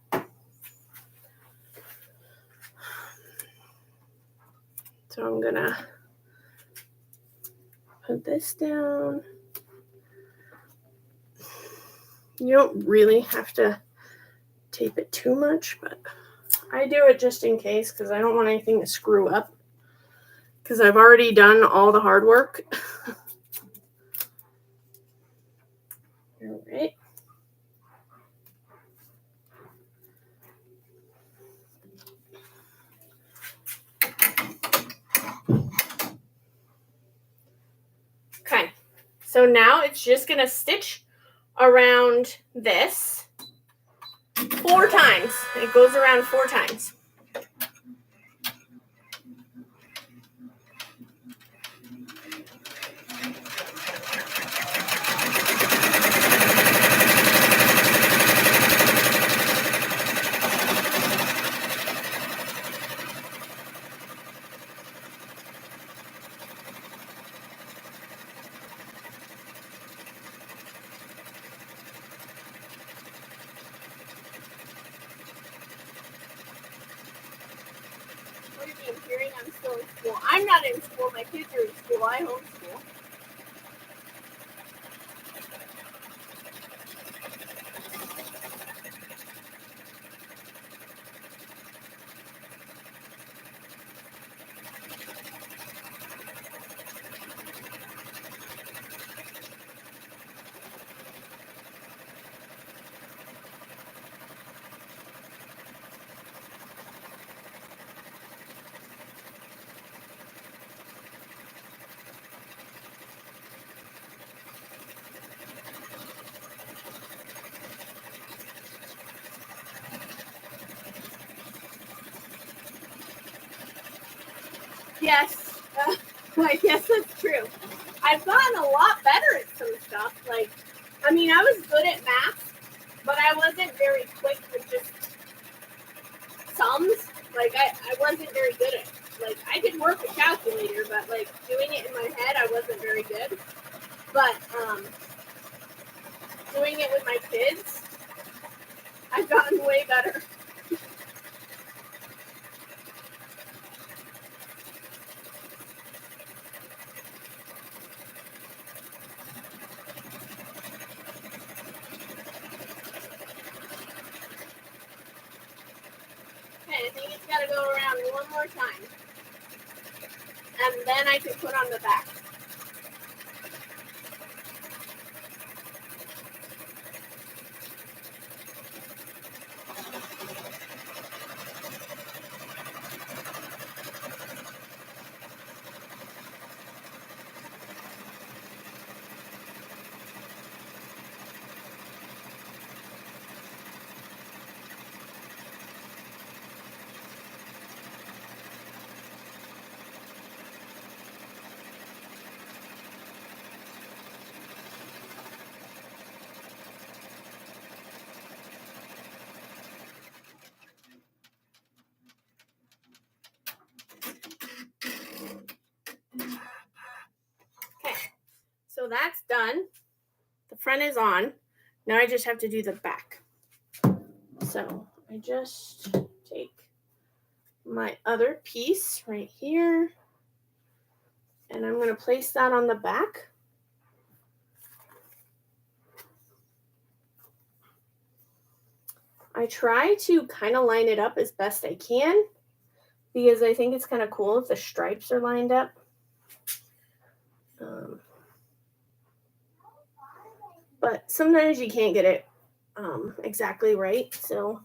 So I'm gonna put this down. You don't really have to tape it too much, but I do it just in case because I don't want anything to screw up because I've already done all the hard work. All right. Okay, so now it's just gonna stitch around this 4 times. It goes around 4 times. I'm still in school. I'm not in school. My kids are in school. I homeschool. Yes. I guess that's true. I've gotten a lot better at some stuff. Like, I mean, I was good at math, but I wasn't very quick with just sums. Like, I wasn't very good at it. Like, I could work a calculator, but, like, doing it in my head, I wasn't very good. But, doing it with my kids, I've gotten way better. Okay, I think it's got to go around one more time. And then I can put on the back. Okay, so that's done. The front is on. Now I just have to do the back. So I just take my other piece right here, and I'm going to place that on the back. I try to kind of line it up as best I can because I think it's kind of cool if the stripes are lined up. But sometimes you can't get it exactly right, so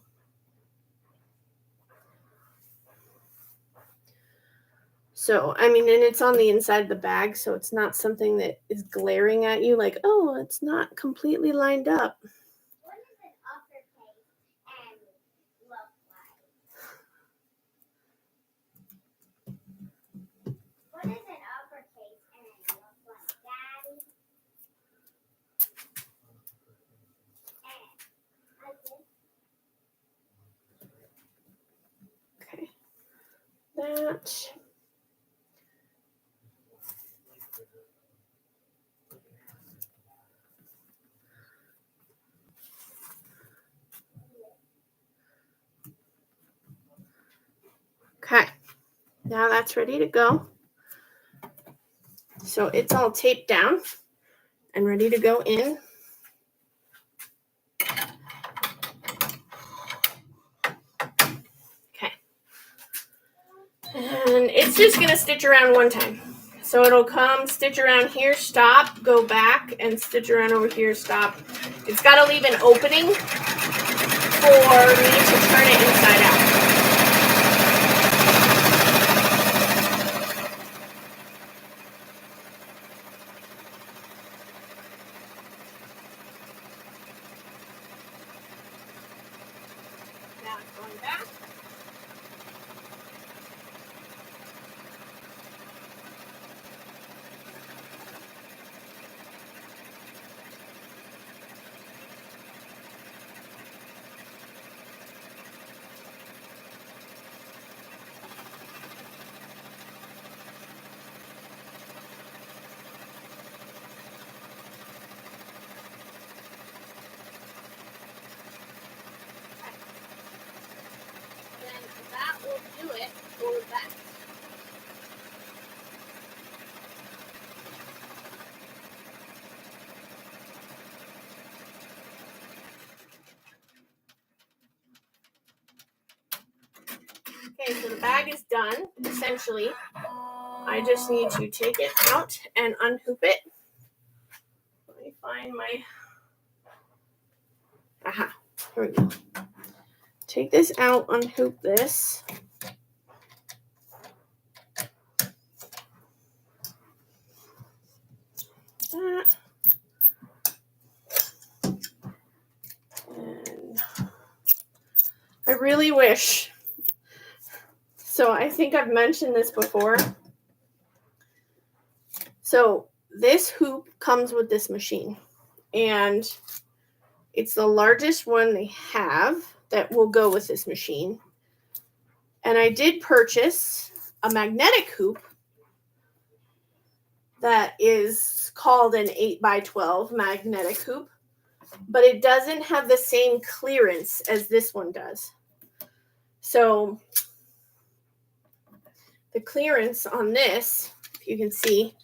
I mean, and it's on the inside of the bag, so it's not something that is glaring at you like, oh, it's not completely lined up. What does an uppercase and look like? What does an uppercase and look like, Daddy? Okay, that. Okay, now that's ready to go. So it's all taped down and ready to go in. Okay. And it's just going to stitch around one time. So it'll come, stitch around here, stop, go back, and stitch around over here, stop. It's got to leave an opening for me to turn it inside out. Now it's going back. That will do it for that. Okay, so the bag is done, essentially. I just need to take it out and unhoop it. Let me find my... Aha, here we go. Take this out, unhoop this. That. And I really wish, so I think I've mentioned this before, So this hoop comes with this machine, and it's the largest one they have that will go with this machine. And I did purchase a magnetic hoop that is called an 8x12 magnetic hoop, but it doesn't have the same clearance as this one does. So the clearance on this, if you can see,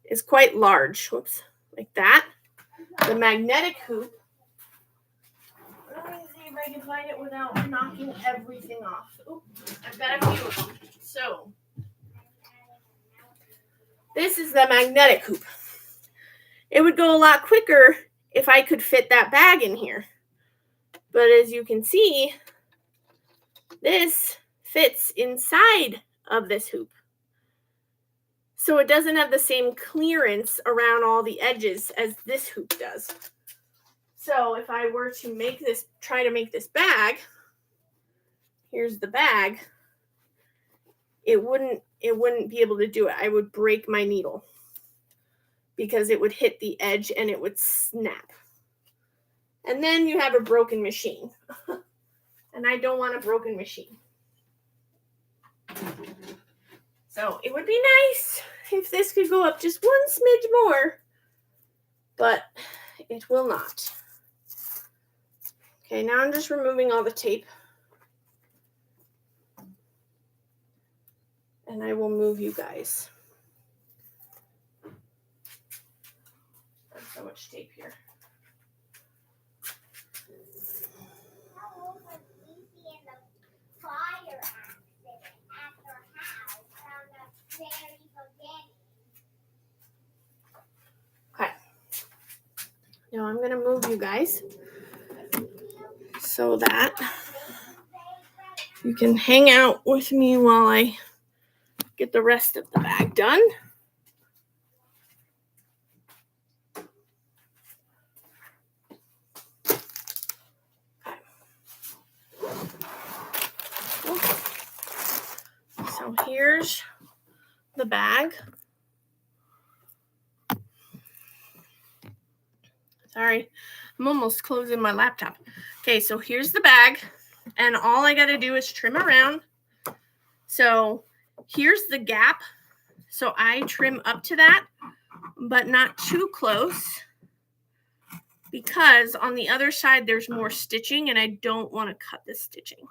is quite large. Whoops, like that. The magnetic hoop, let me see if I can find it without knocking everything off. Ooh, I've got a few of them. So this is the magnetic hoop. It would go a lot quicker if I could fit that bag in here. But as you can see, this fits inside of this hoop. So it doesn't have the same clearance around all the edges as this hoop does. So if I were to try to make this bag, here's the bag, it wouldn't be able to do it. I would break my needle because it would hit the edge and it would snap. And then you have a broken machine. And I don't want a broken machine. So it would be nice if this could go up just one smidge more, but it will not. Okay, now I'm just removing all the tape. And I will move you guys. There's so much tape here. How old was Lucy in the fire accident at her house from the very beginning? Okay. Now I'm going to move you guys so that you can hang out with me while I get the rest of the bag done. So here's the bag. Sorry, I'm almost closing my laptop. Okay, so here's the bag, and all I got to do is trim around. So here's the gap. So I trim up to that, but not too close, because on the other side there's more stitching, and I don't want to cut the stitching.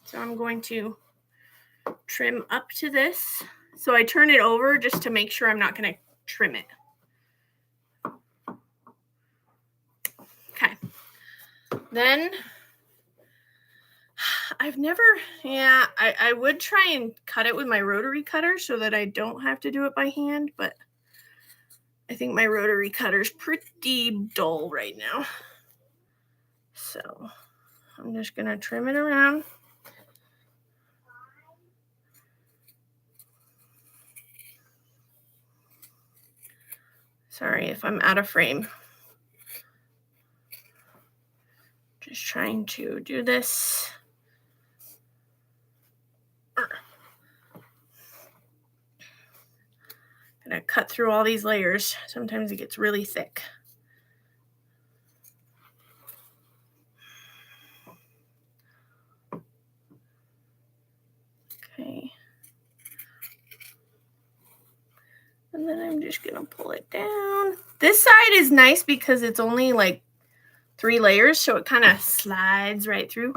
So I'm going to trim up to this. So I turn it over just to make sure I'm not going to trim it. Okay. Then I would try and cut it with my rotary cutter so that I don't have to do it by hand, but I think my rotary cutter's pretty dull right now. So I'm just going to trim it around. Sorry if I'm out of frame. Just trying to do this. Gonna cut through all these layers. Sometimes it gets really thick. Okay. And then I'm just gonna pull it down. This side is nice because it's only like 3 layers, so it kind of slides right through.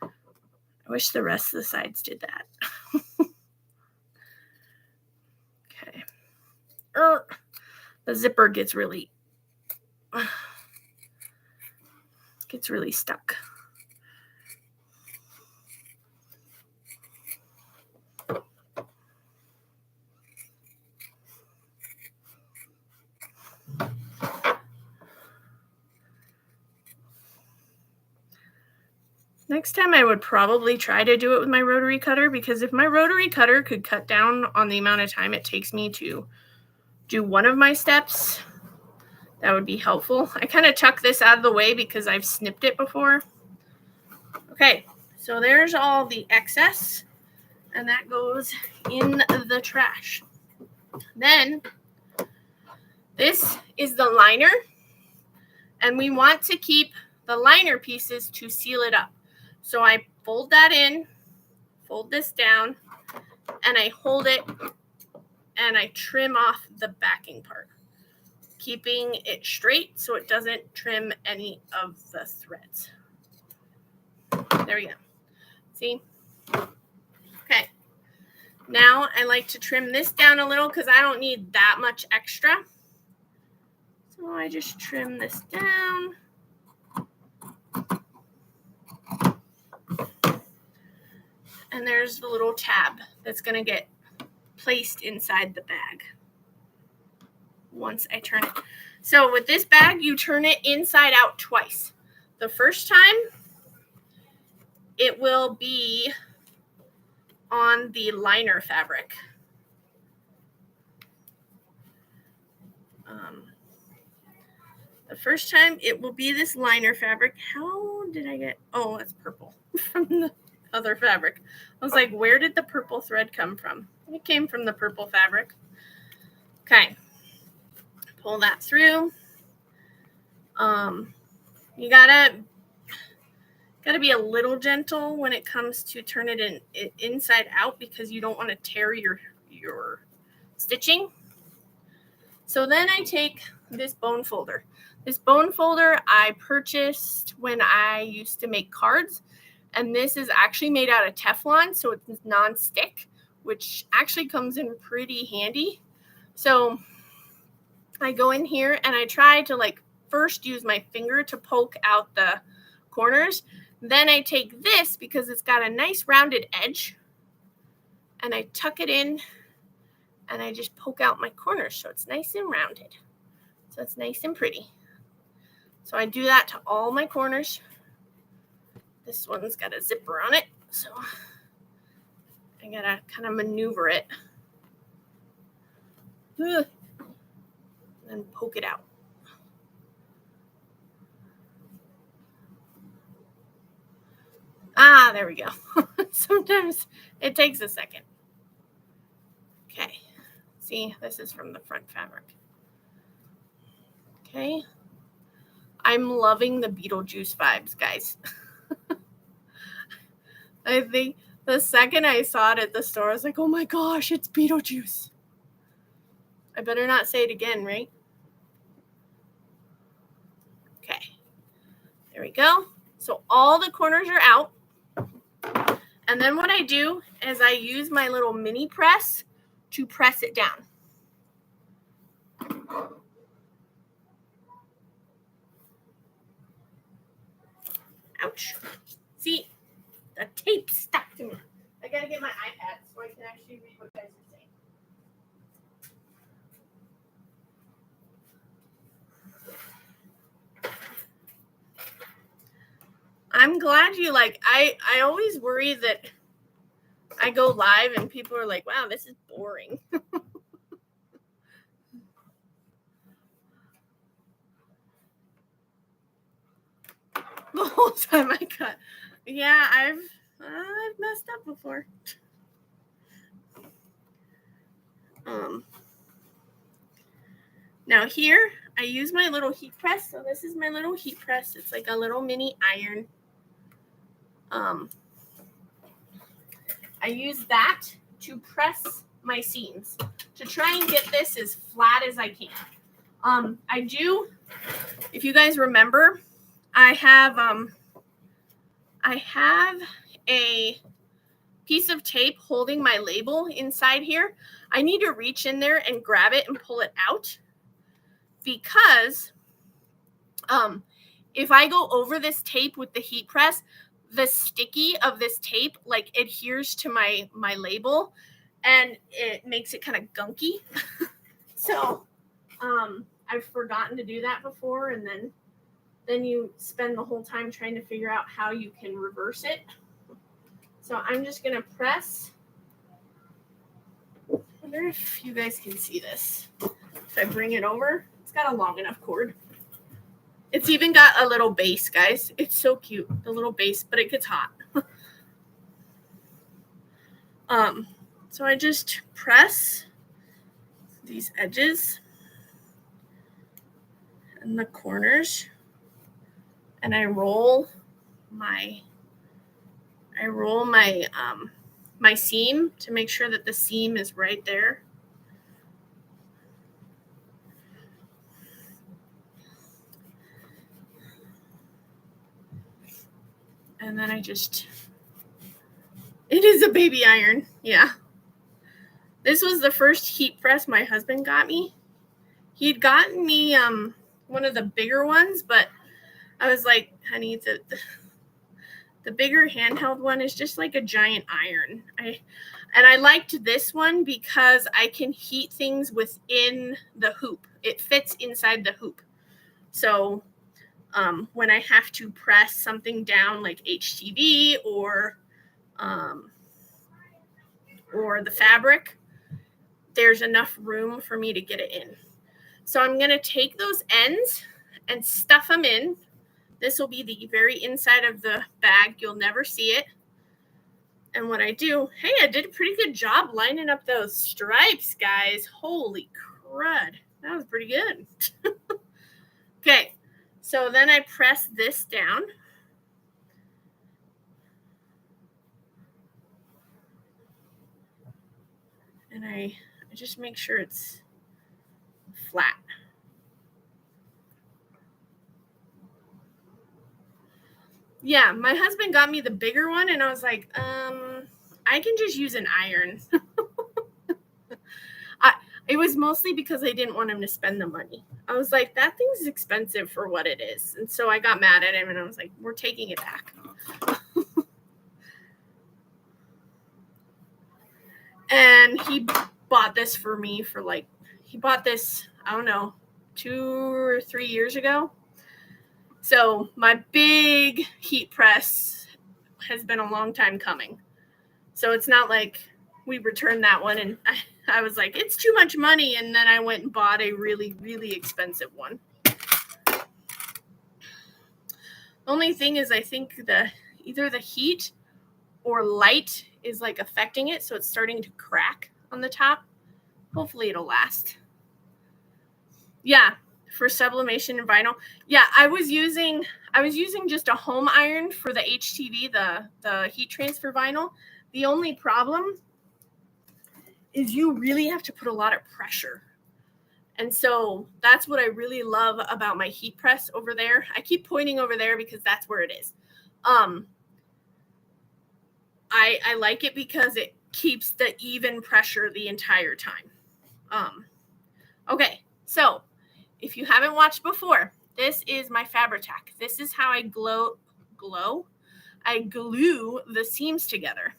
I wish the rest of the sides did that. Okay. The zipper gets really stuck. Next time I would probably try to do it with my rotary cutter, because if my rotary cutter could cut down on the amount of time it takes me to do one of my steps, that would be helpful. I kind of tuck this out of the way because I've snipped it before. Okay, so there's all the excess. and that goes in the trash. Then this is the liner, and we want to keep the liner pieces to seal it up. So I fold that in, fold this down, and I hold it and I trim off the backing part, keeping it straight so it doesn't trim any of the threads. There we go. See? Okay. Now I like to trim this down a little because I don't need that much extra. So I just trim this down. And there's the little tab that's going to get placed inside the bag once I turn it. So with this bag, you turn it inside out twice. The first time, it will be on the liner fabric. The first time, it will be this liner fabric. How did I get? Oh, it's purple from the other fabric. I was like, where did the purple thread come from? It came from the purple fabric. Okay. Pull that through. You gotta be a little gentle when it comes to turn it in inside out because you don't want to tear your stitching. So then I take this bone folder. This bone folder I purchased when I used to make cards, and this is actually made out of Teflon, so it's non-stick, which actually comes in pretty handy. So I go in here and I try to first use my finger to poke out the corners. Then I take this because it's got a nice rounded edge and I tuck it in and I just poke out my corners so it's nice and rounded. So it's nice and pretty. So I do that to all my corners. This one's got a zipper on it, so I gotta kind of maneuver it. And poke it out. Ah, there we go. Sometimes it takes a second. Okay. See, this is from the front fabric. Okay. I'm loving the Beetlejuice vibes, guys. I think the second I saw it at the store, I was like, oh my gosh, it's Beetlejuice. I better not say it again, right? Okay. There we go. So all the corners are out. And then what I do is I use my little mini press to press it down. Ouch. See, the tape stuck to me. I gotta get my iPad so I can actually read what you guys are saying. I'm glad you I always worry that I go live and people are like, wow, this is boring. The whole time I cut. Yeah, I've messed up before. Now here, I use my little heat press. So this is my little heat press. It's like a little mini iron. I use that to press my seams to try and get this as flat as I can. I do, if you guys remember, I have a piece of tape holding my label inside here. I need to reach in there and grab it and pull it out because if I go over this tape with the heat press, the sticky of this tape adheres to my label and it makes it kind of gunky. So I've forgotten to do that before, and then you spend the whole time trying to figure out how you can reverse it. So I'm just going to press. I wonder if you guys can see this. If I bring it over, it's got a long enough cord. It's even got a little base, guys. It's so cute, the little base, but it gets hot. So I just press these edges and the corners, and I roll my my seam to make sure that the seam is right there. And then it is a baby iron. Yeah. This was the first heat press my husband got me. He'd gotten me one of the bigger ones, but I was like, honey, the bigger handheld one is just like a giant iron. I liked this one because I can heat things within the hoop. It fits inside the hoop. So when I have to press something down like HTV or the fabric, there's enough room for me to get it in. So I'm going to take those ends and stuff them in. This will be the very inside of the bag. You'll never see it. And what I do, hey, I did a pretty good job lining up those stripes, guys. Holy crud. That was pretty good. Okay, so then I press this down. And I just make sure it's flat. Yeah, my husband got me the bigger one, and I was like, I can just use an iron. It was mostly because I didn't want him to spend the money. I was like, that thing's expensive for what it is. And so I got mad at him, and I was like, we're taking it back. And he bought this for me for he bought this, I don't know, 2 or 3 years ago. So my big heat press has been a long time coming. So it's not like we returned that one and I was like, it's too much money. And then I went and bought a really, really expensive one. The only thing is I think either the heat or light is like affecting it. So it's starting to crack on the top. Hopefully it'll last. Yeah, for sublimation and vinyl. Yeah, I was using just a home iron for the HTV, the heat transfer vinyl. The only problem is you really have to put a lot of pressure. And so that's what I really love about my heat press over there. I keep pointing over there because that's where it is. I like it because it keeps the even pressure the entire time. Okay, so if you haven't watched before, this is my Fabri-Tac. This is how I glue the seams together.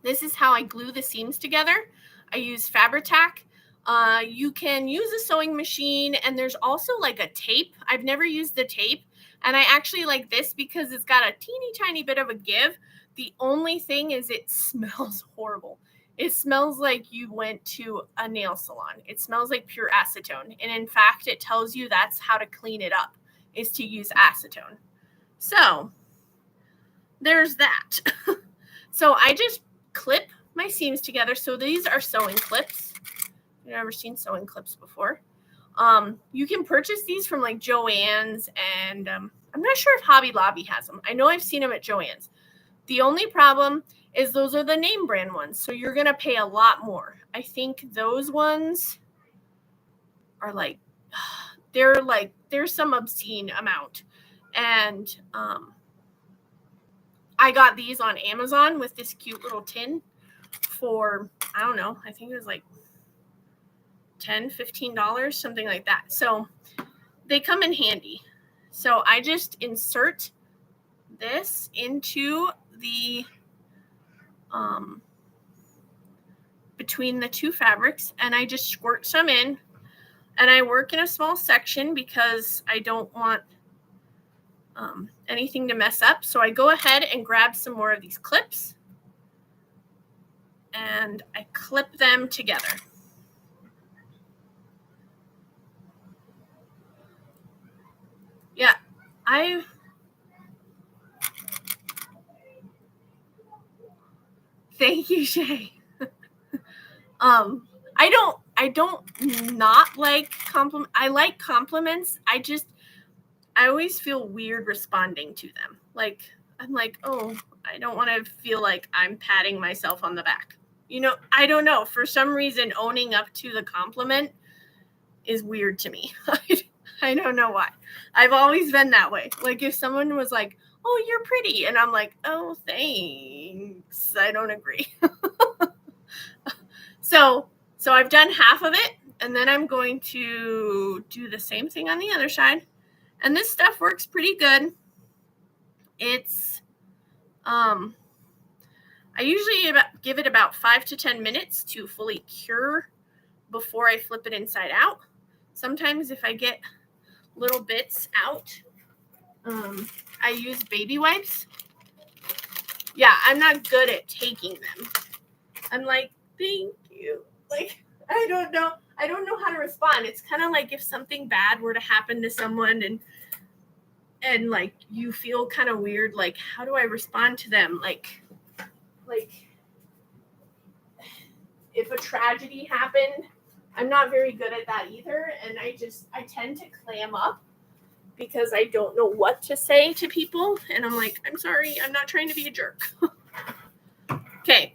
This is how I glue the seams together. I use Fabri-Tac. You can use a sewing machine, and there's also like a tape. I've never used the tape, and I actually like this because it's got a teeny tiny bit of a give. The only thing is it smells horrible. It smells like you went to a nail salon. It smells like pure acetone. And in fact, it tells you that's how to clean it up, is to use acetone. So there's that. So I just clip my seams together. So these are sewing clips. I've never seen sewing clips before. You can purchase these from like Joann's, and I'm not sure if Hobby Lobby has them. I know I've seen them at Joann's. The only problem is those are the name brand ones, so you're going to pay a lot more. I think those ones are there's some obscene amount. And I got these on Amazon with this cute little tin for, I don't know, I think it was like $10, $15, something like that. So they come in handy. So I just insert this into the between the two fabrics, and I just squirt some in, and I work in a small section because I don't want anything to mess up. So I go ahead and grab some more of these clips, and I clip them together. Yeah, Thank you, Shay. I don't not like compliment. I like compliments. I always feel weird responding to them. Like, I'm like, oh, I don't want to feel like I'm patting myself on the back. You know, I don't know. For some reason, owning up to the compliment is weird to me. I don't know why. I've always been that way. Like, if someone was like, oh, you're pretty, and I'm like, oh, thanks, I don't agree. So I've done half of it, and then I'm going to do the same thing on the other side. And this stuff works pretty good. It's, I usually give it about 5 to 10 minutes to fully cure before I flip it inside out. Sometimes if I get little bits out, I use baby wipes. Yeah, I'm not good at taking them. I'm like, thank you. Like, I don't know how to respond. It's kind of like if something bad were to happen to someone and like you feel kind of weird, like, how do I respond to them? Like if a tragedy happened, I'm not very good at that either. And I tend to clam up because I don't know what to say to people. And I'm like, I'm sorry, I'm not trying to be a jerk. Okay.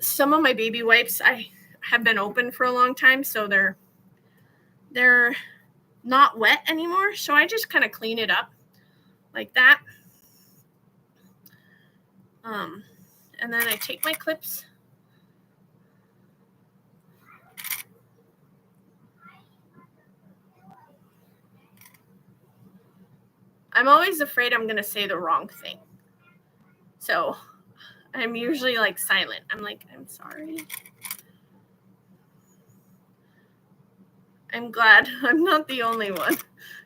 Some of my baby wipes I have been open for a long time, so they're not wet anymore. So I just kind of clean it up like that. And then I take my clips. I'm always afraid I'm going to say the wrong thing. So I'm usually like silent. I'm like, I'm sorry. I'm glad I'm not the only one,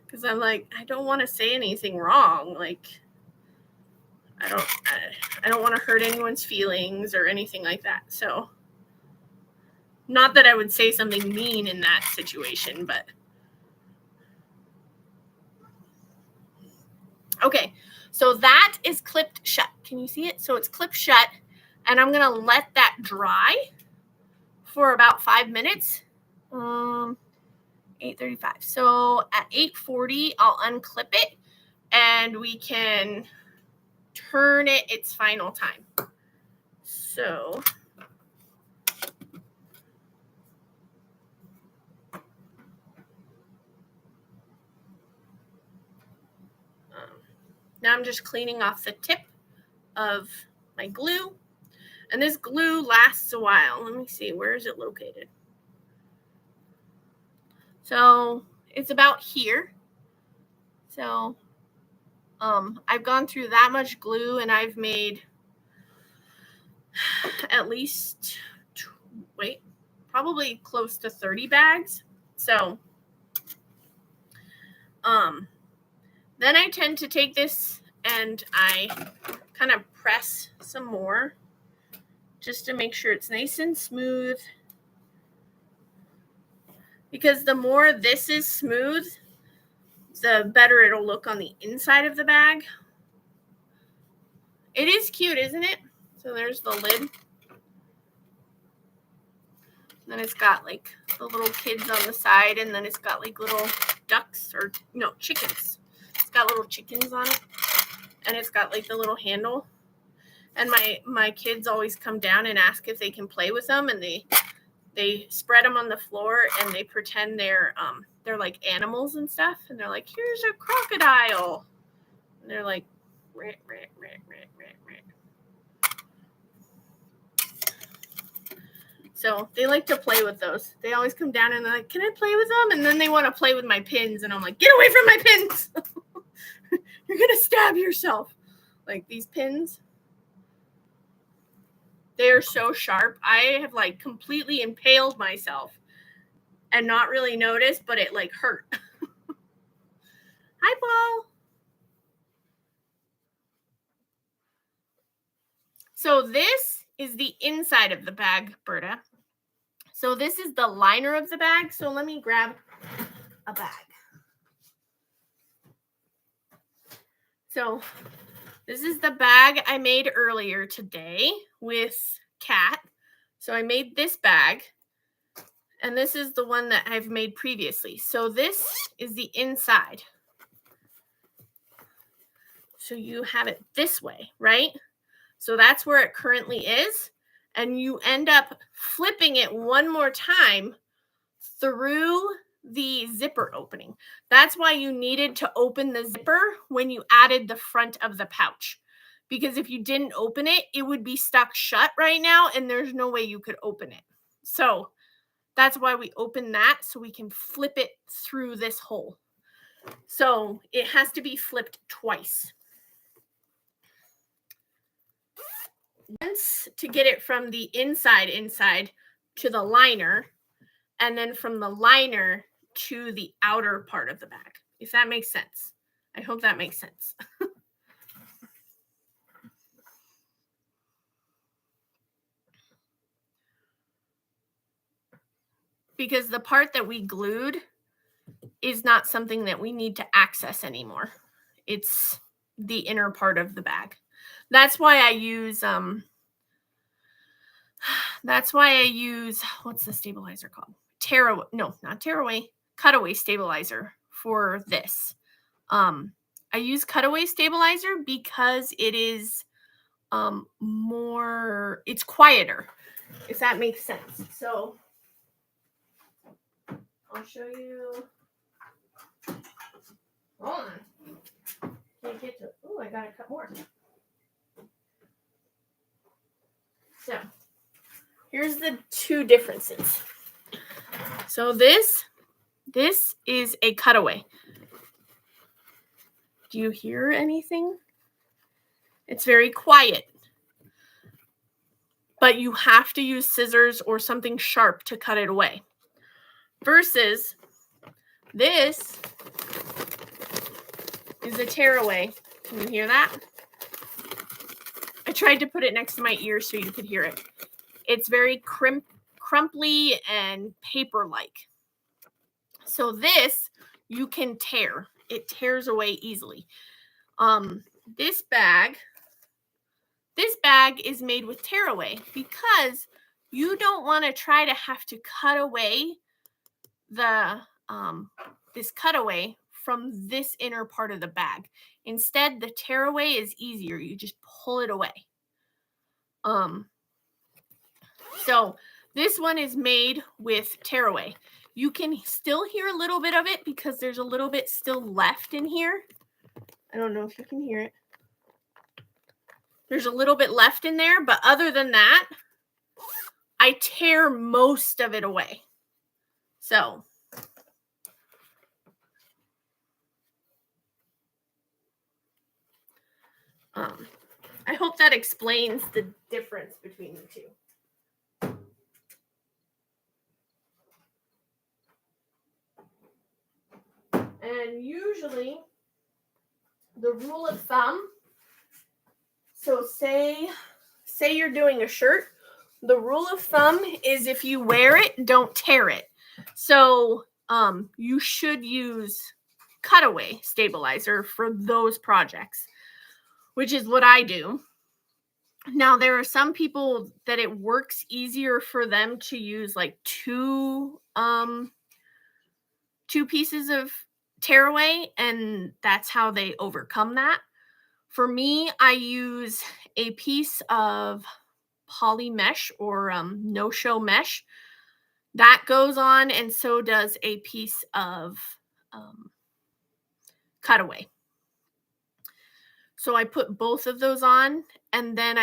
because I'm like, I don't want to say anything wrong. Like, I don't want to hurt anyone's feelings or anything like that. So not that I would say something mean in that situation, but okay. So that is clipped shut. Can you see it? So it's clipped shut, and I'm going to let that dry for about 5 minutes. 8:35. So at 8:40, I'll unclip it, and we can turn it its final time. So now I'm just cleaning off the tip of my glue, and this glue lasts a while. Let me see, where is it located? So it's about here. So I've gone through that much glue, and I've made at least probably close to 30 bags. So then I tend to take this and I kind of press some more just to make sure it's nice and smooth, because the more this is smooth, the better it'll look on the inside of the bag. It is cute, isn't it? So there's the lid. Then it's got like the little kids on the side, and then it's got like little ducks, or no, chickens. It's got little chickens on it, and it's got like the little handle. And my kids always come down and ask if they can play with them, and they spread them on the floor, and they pretend they're like animals and stuff, and they're like, here's a crocodile, and they're like, rat, rat, rat, rat, rat, rat. So they like to play with those. They always come down and they're like, can I play with them? And then they want to play with my pins, and I'm like, get away from my pins. You're gonna stab yourself. Like, these pins, they are so sharp. I have like completely impaled myself and not really noticed, but it like hurt. Hi, Paul. So this is the inside of the bag, Berta. So this is the liner of the bag. So let me grab a bag. So this is the bag I made earlier today with Kat. So I made this bag, and this is the one that I've made previously. So this is the inside. So you have it this way, right? So that's where it currently is. And you end up flipping it one more time through the zipper opening. That's why you needed to open the zipper when you added the front of the pouch. Because if you didn't open it, it would be stuck shut right now, and there's no way you could open it. So that's why we open that, so we can flip it through this hole. So it has to be flipped twice. Once to get it from the inside to the liner, and then from the liner to the outer part of the bag, if that makes sense. I hope that makes sense. Because the part that we glued is not something that we need to access anymore. It's the inner part of the bag. That's why I use what's the stabilizer called? Cutaway stabilizer for this. I use cutaway stabilizer because it is it's quieter, if that makes sense. So I'll show you. Hold on. Can't get to it. Oh, I gotta cut more. So here's the two differences. So this is a cutaway. Do you hear anything? It's very quiet. But you have to use scissors or something sharp to cut it away. Versus this is a tearaway. Can you hear that? I tried to put it next to my ear so you could hear it. It's very crumply and paper-like. So this you can tear. It tears away easily. This bag is made with tearaway because you don't want to try to have to cut away the this cutaway from this inner part of the bag. Instead, the tearaway is easier. You just pull it away. So this one is made with tearaway. You can still hear a little bit of it because there's a little bit still left in here. I don't know if you can hear it. There's a little bit left in there, but other than that, I tear most of it away. So I hope that explains the difference between the two. And usually the rule of thumb, so say you're doing a shirt, the rule of thumb is if you wear it, don't tear it. So you should use cutaway stabilizer for those projects, which is what I do. Now, there are some people that it works easier for them to use like two pieces of tearaway, and that's how they overcome that. For me, I use a piece of poly mesh or no-show mesh. That goes on, and so does a piece of cutaway. So I put both of those on, and then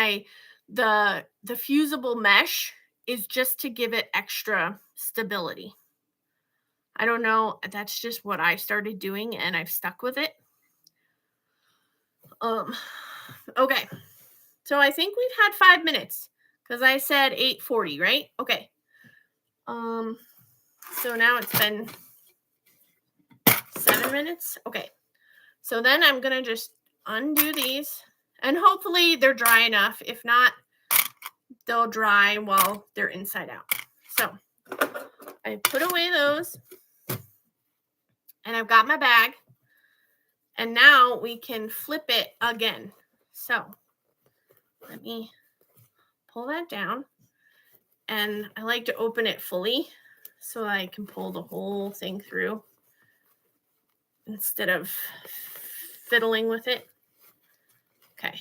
the fusible mesh is just to give it extra stability. I don't know, that's just what I started doing, and I've stuck with it. Okay, so I think we've had 5 minutes because I said 8:40, right? Okay. So now it's been 7 minutes. Okay. So then I'm gonna just undo these, and hopefully they're dry enough. If not, they'll dry while they're inside out. So I put away those, and I've got my bag, And now we can flip it again. So let me pull that down. And I like to open it fully so I can pull the whole thing through instead of fiddling with it. Okay,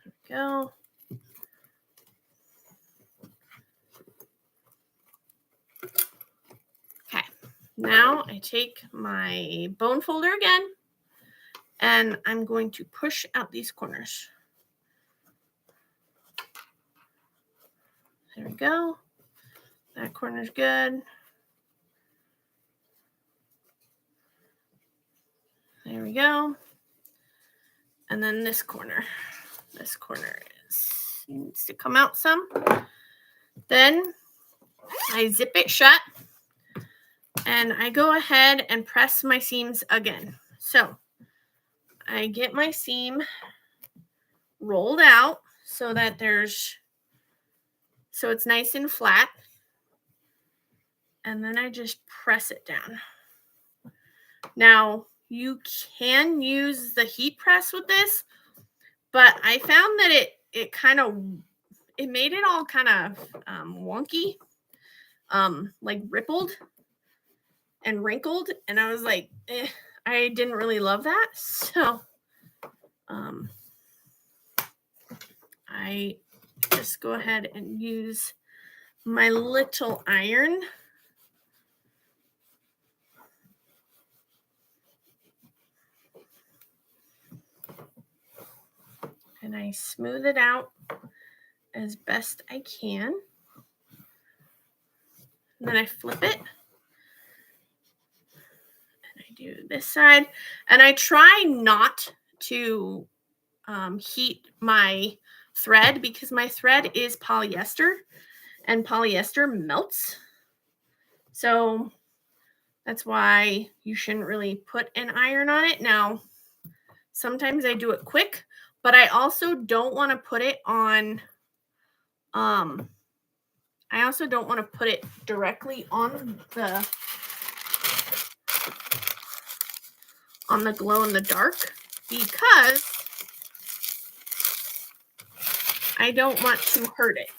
here we go. Okay, now I take my bone folder again, and I'm going to push out these corners. There we go. That corner's good. There we go. And then this corner needs to come out some. Then I zip it shut and I go ahead and press my seams again. So I get my seam rolled out so it's nice and flat. And then I just press it down. Now, you can use the heat press with this, but I found that it made it all kind of wonky, like rippled and wrinkled, and I was like, I didn't really love that. So I just go ahead and use my little iron. And I smooth it out as best I can. And then I flip it. And I do this side. And I try not to heat my thread because my thread is polyester. And polyester melts. So that's why you shouldn't really put an iron on it. Now, sometimes I do it quick, but I also don't want to put it on, I also don't want to put it directly on the glow in the dark because I don't want to hurt it.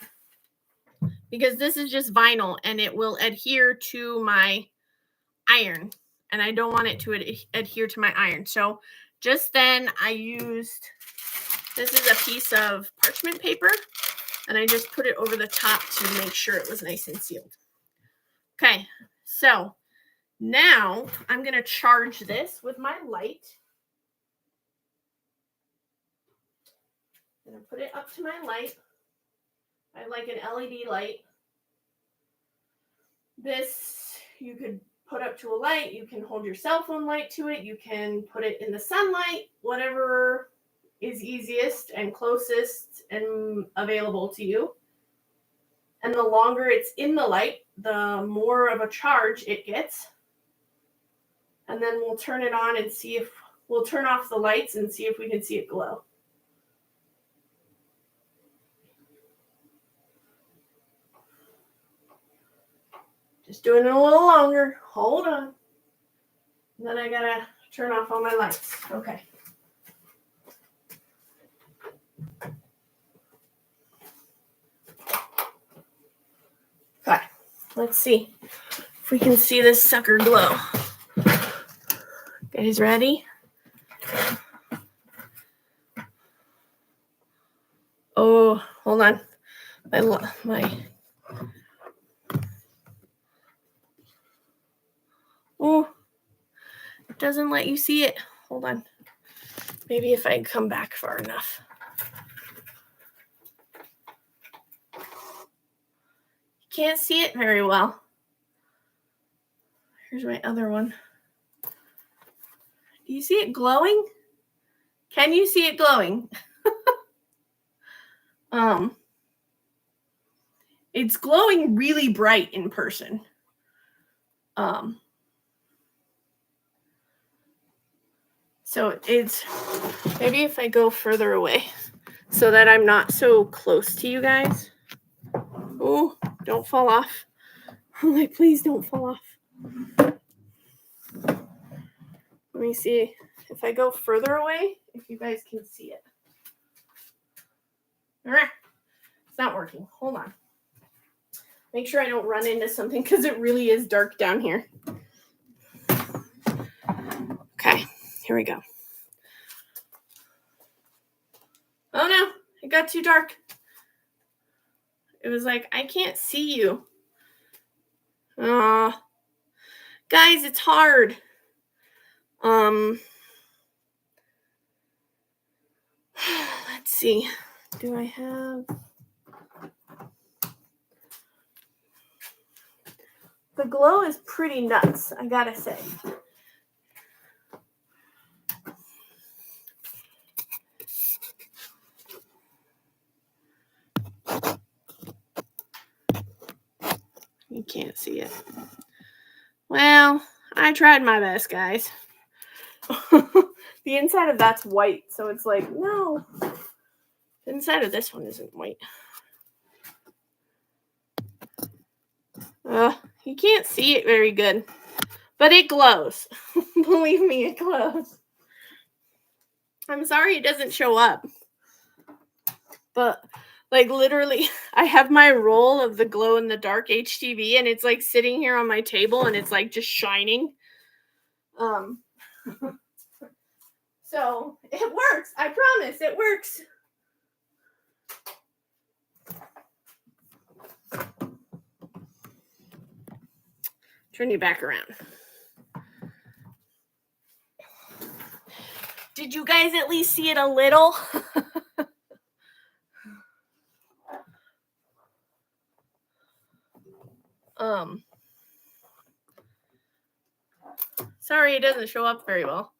Because this is just vinyl and it will adhere to my iron, and I don't want it to adhere to my iron. So just then I used, this is a piece of parchment paper, and I just put it over the top to make sure it was nice and sealed. Okay, so now I'm going to charge this with my light. I'm going to put it up to my light. I like an LED light. This you could put up to a light. You can hold your cell phone light to it. You can put it in the sunlight, whatever is easiest and closest and available to you. And the longer it's in the light, the more of a charge it gets. And then we'll turn it on and see if we'll turn off the lights and see if we can see it glow. Just doing it a little longer. Hold on. And then I gotta turn off all my lights. Okay. Okay. Let's see if we can see this sucker glow. Guys ready? Oh, hold on. Oh, it doesn't let you see it. Hold on. Maybe if I come back far enough. Can't see it very well. Here's my other one. Do you see it glowing? Can you see it glowing? It's glowing really bright in person. So it's, maybe if I go further away so that I'm not so close to you guys. Oh, don't fall off. I'm like, please don't fall off. Let me see if I go further away, if you guys can see it. It's not working. Hold on. Make sure I don't run into something because it really is dark down here. Okay, here we go. Oh no, it got too dark. It was like, I can't see you. Guys, it's hard. Let's see. Do I have... The glow is pretty nuts, I gotta say. You can't see it. Well, I tried my best, guys. The inside of that's white, so it's like, no. The inside of this one isn't white. You can't see it very good, but it glows. Believe me, it glows. I'm sorry it doesn't show up, but like literally, I have my roll of the glow in the dark HTV, and it's like sitting here on my table, and it's like just shining. So it works. I promise, it works. Turn you back around. Did you guys at least see it a little? Sorry, it doesn't show up very well.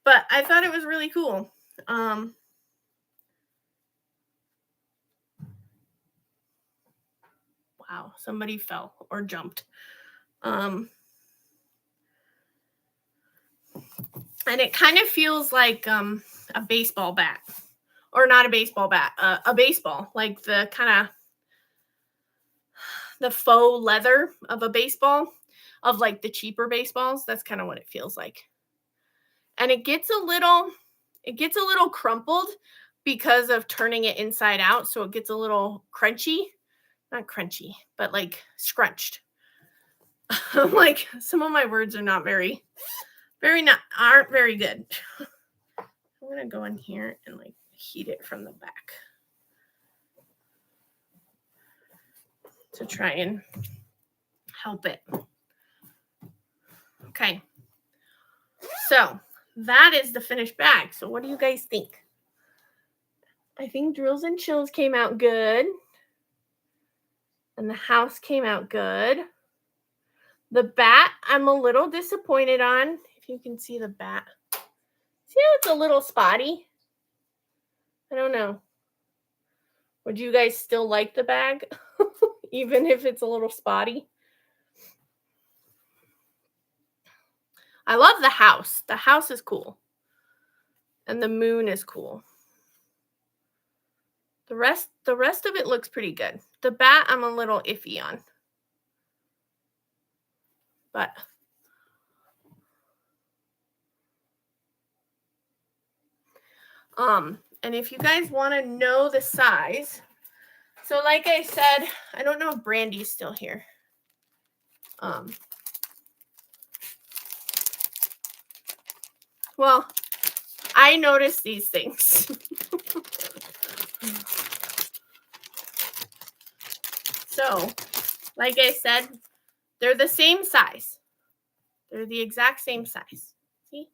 But I thought it was really cool. Wow, somebody fell or jumped. And it kind of feels like a baseball bat. Or not a baseball bat, a baseball. Like the kind of the faux leather of a baseball, of like the cheaper baseballs. That's kind of what it feels like. And it gets a little crumpled because of turning it inside out, so it gets a little crunchy. Not crunchy, but like scrunched. Like some of my words are not aren't very good. I'm gonna go in here and like heat it from the back to try and help it. Okay, so that is the finished bag. So what do you guys think? I think Drills and Chills came out good. And the house came out good. The bat, I'm a little disappointed on. If you can see the bat. See how it's a little spotty? I don't know. Would you guys still like the bag? Even if it's a little spotty? I love the house. The house is cool. And the moon is cool. The rest of it looks pretty good. The bat, I'm a little iffy on. But and if you guys want to know the size, so like I said, I don't know if Brandy's still here. Well, I noticed these things. So, like I said, they're the same size. They're the exact same size. See?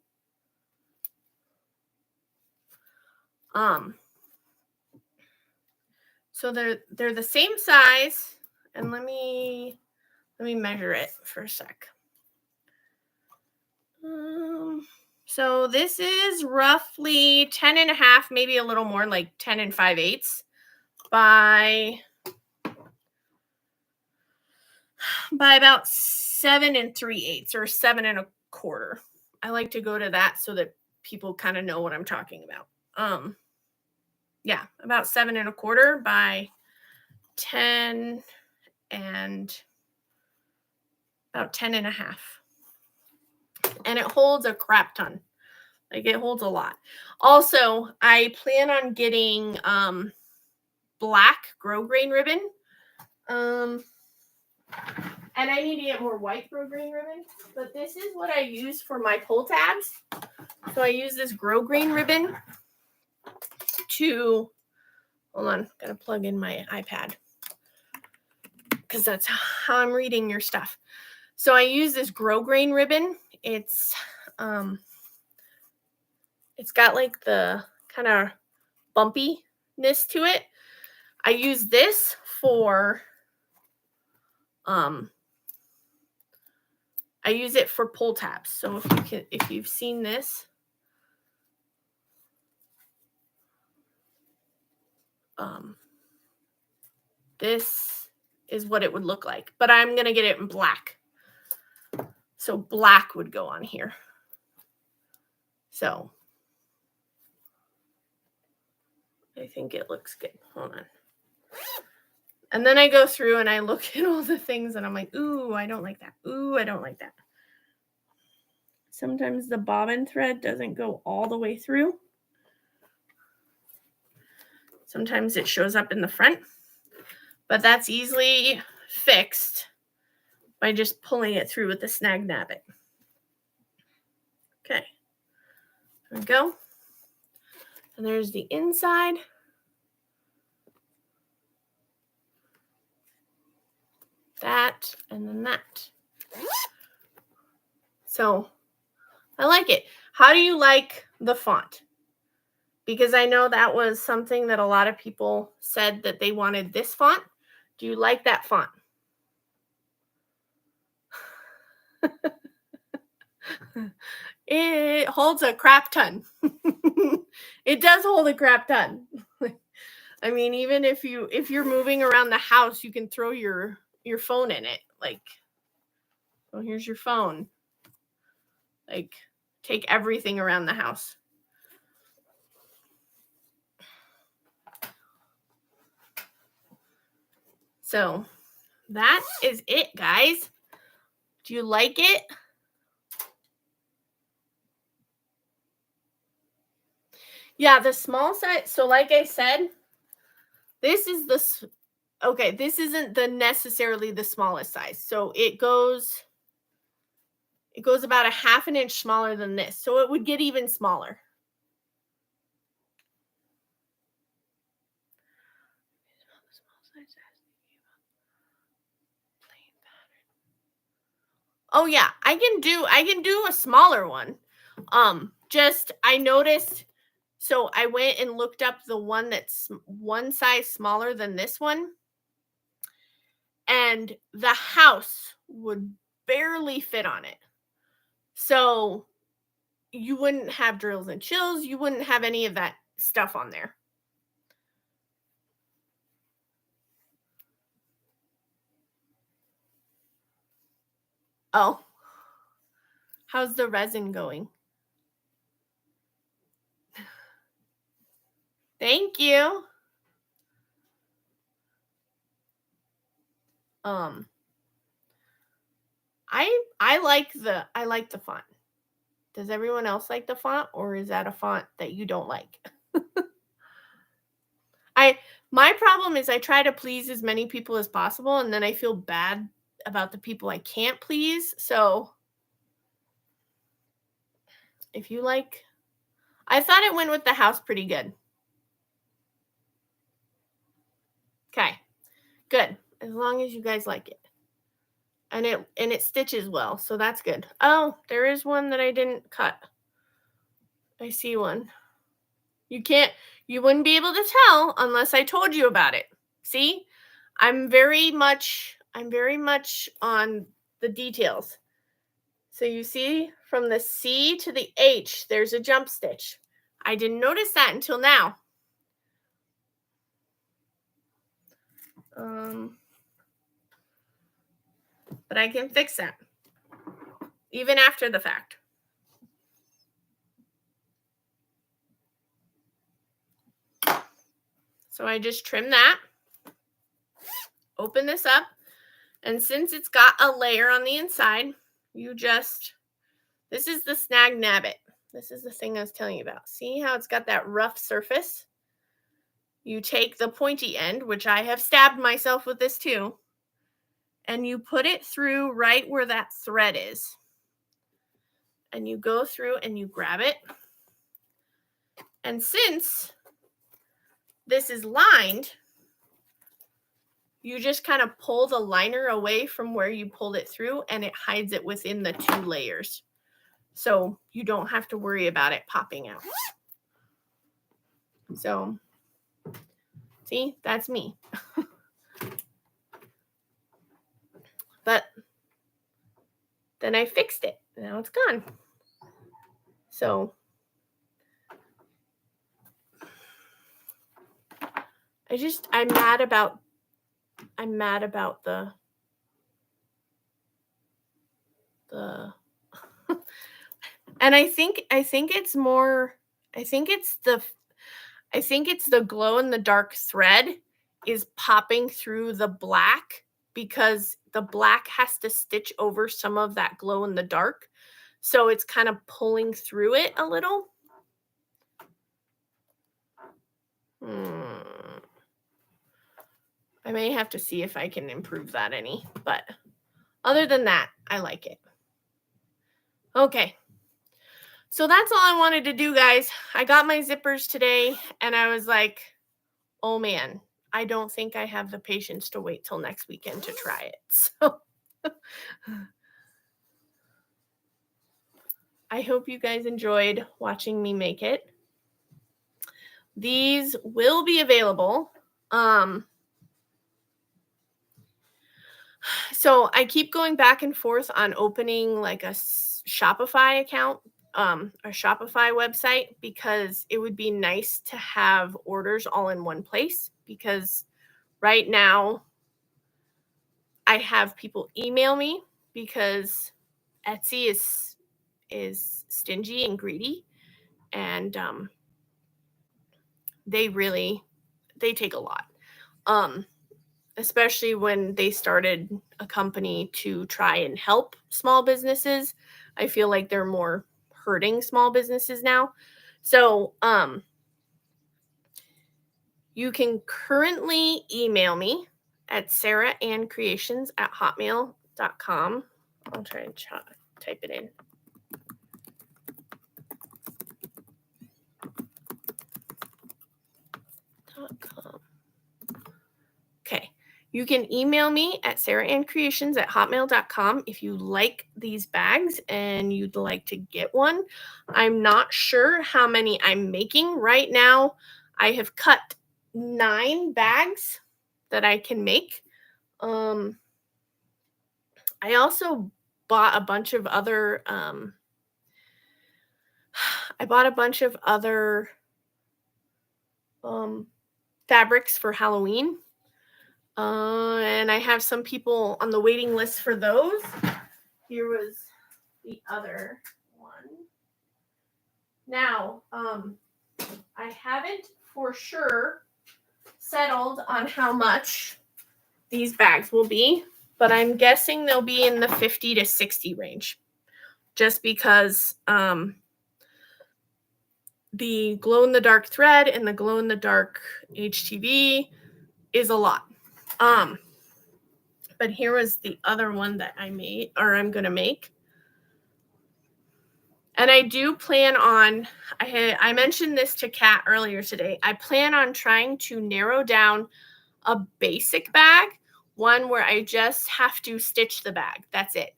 So they're the same size, and let me measure it for a sec. So this is roughly 10 and a half, maybe a little more, like 10 and 5/8 by about 7 and 3/8 or 7 and a quarter. I like to go to that so that people kind of know what I'm talking about. Yeah, about 7 and a quarter by 10 and about 10 and a half. And it holds a crap ton. Like it holds a lot. Also, I plan on getting black grosgrain ribbon. And I need to get more white grosgrain ribbon. But this is what I use for my pull tabs. So I use this grosgrain ribbon to, hold on, gotta plug in my iPad because that's how I'm reading your stuff. So I use this grosgrain ribbon. It's got like the kind of bumpiness to it. I use this for I use it for pull tabs. So if you've seen this, this is what it would look like, but I'm gonna get it in black. So black would go on here. So I think it looks good. Hold on. And then I go through and I look at all the things and I'm like, ooh, I don't like that. Ooh, I don't like that. Sometimes the bobbin thread doesn't go all the way through. Sometimes it shows up in the front, but that's easily fixed by just pulling it through with the snag nabbit. Okay, there we go. And there's the inside. That, and then that. So I like it. How do you like the font? Because I know that was something that a lot of people said that they wanted this font. Do you like that font? It holds a crap ton. It does hold a crap ton. I mean, even if you're moving around the house, you can throw your phone in it. Like, well, here's your phone. Like, take everything around the house. So that is it, guys. Do you like it? Yeah, the small size. So like I said, this is this isn't necessarily the smallest size. So it goes about a half an inch smaller than this. So it would get even smaller. Oh yeah, I can do a smaller one. Just I noticed, so I went and looked up the one that's one size smaller than this one, and the house would barely fit on it. So you wouldn't have drills and chills, you wouldn't have any of that stuff on there. Oh, how's the resin going? Thank you. I like the font. Does everyone else like the font, or is that a font that you don't like? My problem is I try to please as many people as possible, and then I feel bad about the people I can't please. So if you like, I thought it went with the house pretty good. Okay, good. As long as you guys like it. And it stitches well, so that's good. Oh, there is one that I didn't cut. I see one. You wouldn't be able to tell unless I told you about it. See? I'm very much on the details. So you see from the C to the H, there's a jump stitch. I didn't notice that until now. But I can fix that even after the fact. So I just trim that, open this up. And since it's got a layer on the inside, this is the snag nabbit. This is the thing I was telling you about. See how it's got that rough surface? You take the pointy end, which I have stabbed myself with this too, and you put it through right where that thread is. And you go through and you grab it. And since this is lined, you just kind of pull the liner away from where you pulled it through, and it hides it within the 2 layers. So you don't have to worry about it popping out. So, see, that's me. But then I fixed it. Now it's gone. So I'm mad about the and I think it's the glow in the dark thread is popping through the black, because the black has to stitch over some of that glow in the dark. So it's kind of pulling through it a little. I may have to see if I can improve that any, but other than that, I like it. Okay. So that's all I wanted to do, guys. I got my zippers today, and I was like, oh man, I don't think I have the patience to wait till next weekend to try it. So I hope you guys enjoyed watching me make it. These will be available. So I keep going back and forth on opening like a Shopify account, a Shopify website, because it would be nice to have orders all in one place, because right now I have people email me because Etsy is stingy and greedy, and they take a lot. Especially when they started a company to try and help small businesses. I feel like they're more hurting small businesses now. So you can currently email me at sarahannCreations@hotmail.com. I'll try and type it in. .com. Okay. You can email me at sarahannCreations@hotmail.com if you like these bags and you'd like to get one. I'm not sure how many I'm making right now. I have cut 9 bags that I can make. I also bought a bunch of other fabrics for Halloween. And I have some people on the waiting list for those. Here was the other one. Now, I haven't for sure settled on how much these bags will be, but I'm guessing they'll be in the 50 to 60 range, just because the glow-in-the-dark thread and the glow-in-the-dark HTV is a lot. But here was the other one that I'm going to make. And I do plan on, I mentioned this to Kat earlier today, I plan on trying to narrow down a basic bag, one where I just have to stitch the bag. That's it.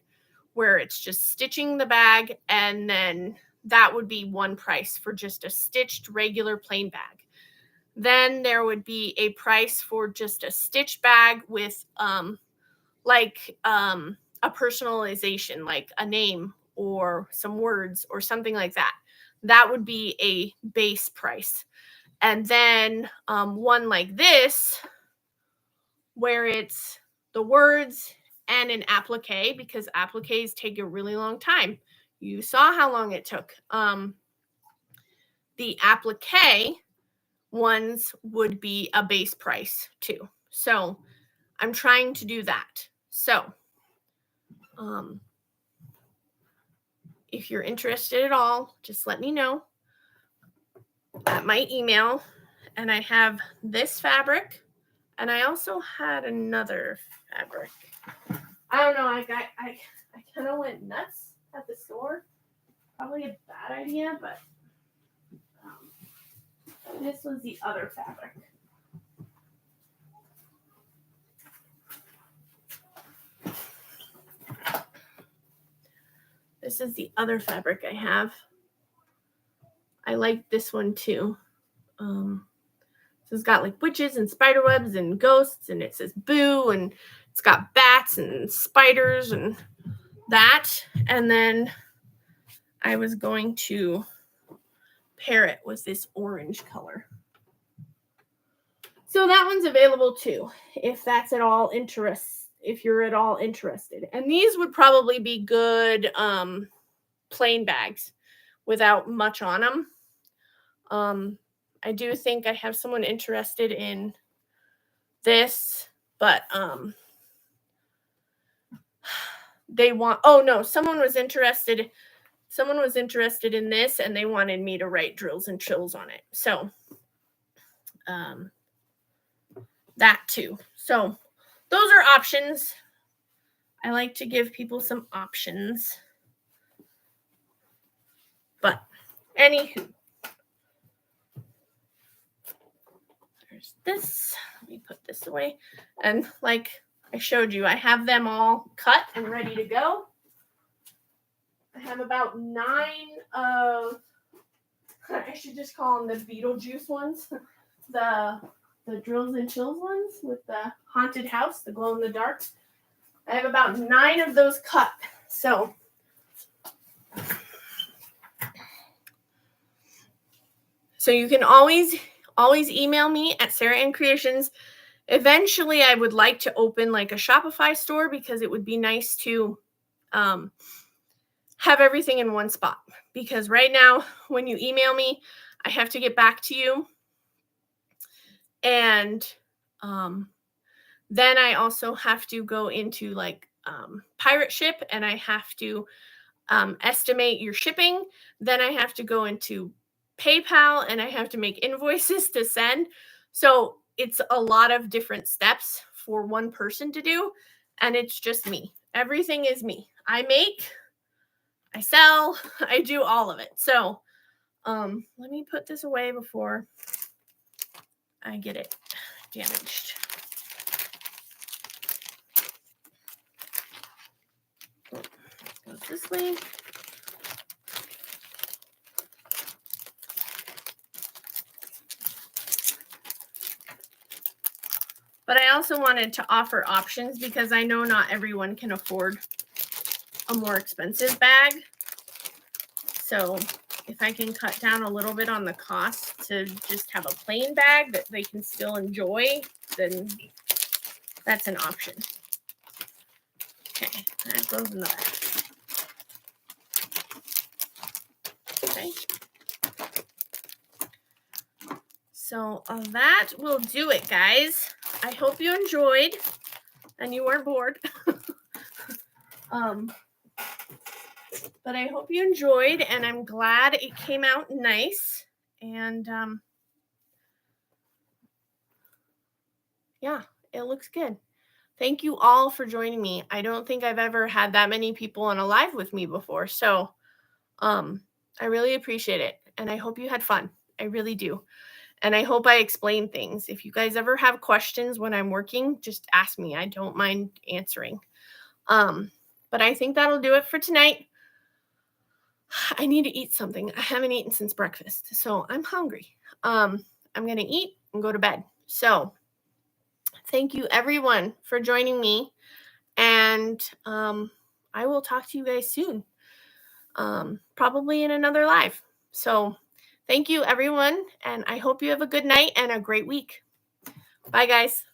Where it's just stitching the bag, and then that would be one price for just a stitched regular plain bag. Then there would be a price for just a stitch bag with a personalization, like a name or some words or something like that. That would be a base price. And then one like this, where it's the words and an applique, because appliques take a really long time. You saw how long it took. The applique ones would be a base price too. So I'm trying to do that. So, if you're interested at all, just let me know at my email. And I have this fabric, and I also had another fabric. I don't know. I kind of went nuts at the store. Probably a bad idea, but this was the other fabric. This is the other fabric I have. I like this one too. So it's got like witches and spider webs and ghosts, and it says boo, and it's got bats and spiders and that. And then I was going to pair it with this orange color. So that one's available too, if that's at all if you're at all interested. And these would probably be good plain bags without much on them. I do think I have someone interested in this, but someone was interested in this, and they wanted me to write drills and trills on it. So that too. So those are options. I like to give people some options. But anywho, there's this. Let me put this away. And like I showed you, I have them all cut and ready to go. I have about 9 of, I should just call them the Beetlejuice ones, the drills and chills ones with the haunted house, the glow in the dark. I have about 9 of those cut. So you can always email me at Sarah Ann Creations. Eventually, I would like to open like a Shopify store, because it would be nice to have everything in one spot. Because right now, when you email me, I have to get back to you. And then I also have to go into like Pirate Ship, and I have to estimate your shipping. Then I have to go into PayPal, and I have to make invoices to send. So it's a lot of different steps for one person to do, and it's just me. Everything is me. I make, I sell, I do all of it. So let me put this away before I get it damaged. Goes this way. But I also wanted to offer options, because I know not everyone can afford a more expensive bag. So if I can cut down a little bit on the cost to just have a plain bag that they can still enjoy, then that's an option. Okay, that goes in the back. Okay. So that will do it, guys. I hope you enjoyed and you weren't bored. But I hope you enjoyed, and I'm glad it came out nice. And yeah, it looks good. Thank you all for joining me. I don't think I've ever had that many people on a live with me before. So I really appreciate it. And I hope you had fun. I really do. And I hope I explained things. If you guys ever have questions when I'm working, just ask me. I don't mind answering. But I think that'll do it for tonight. I need to eat something. I haven't eaten since breakfast, so I'm hungry. I'm going to eat and go to bed. So thank you, everyone, for joining me. And I will talk to you guys soon, probably in another live. So thank you, everyone. And I hope you have a good night and a great week. Bye, guys.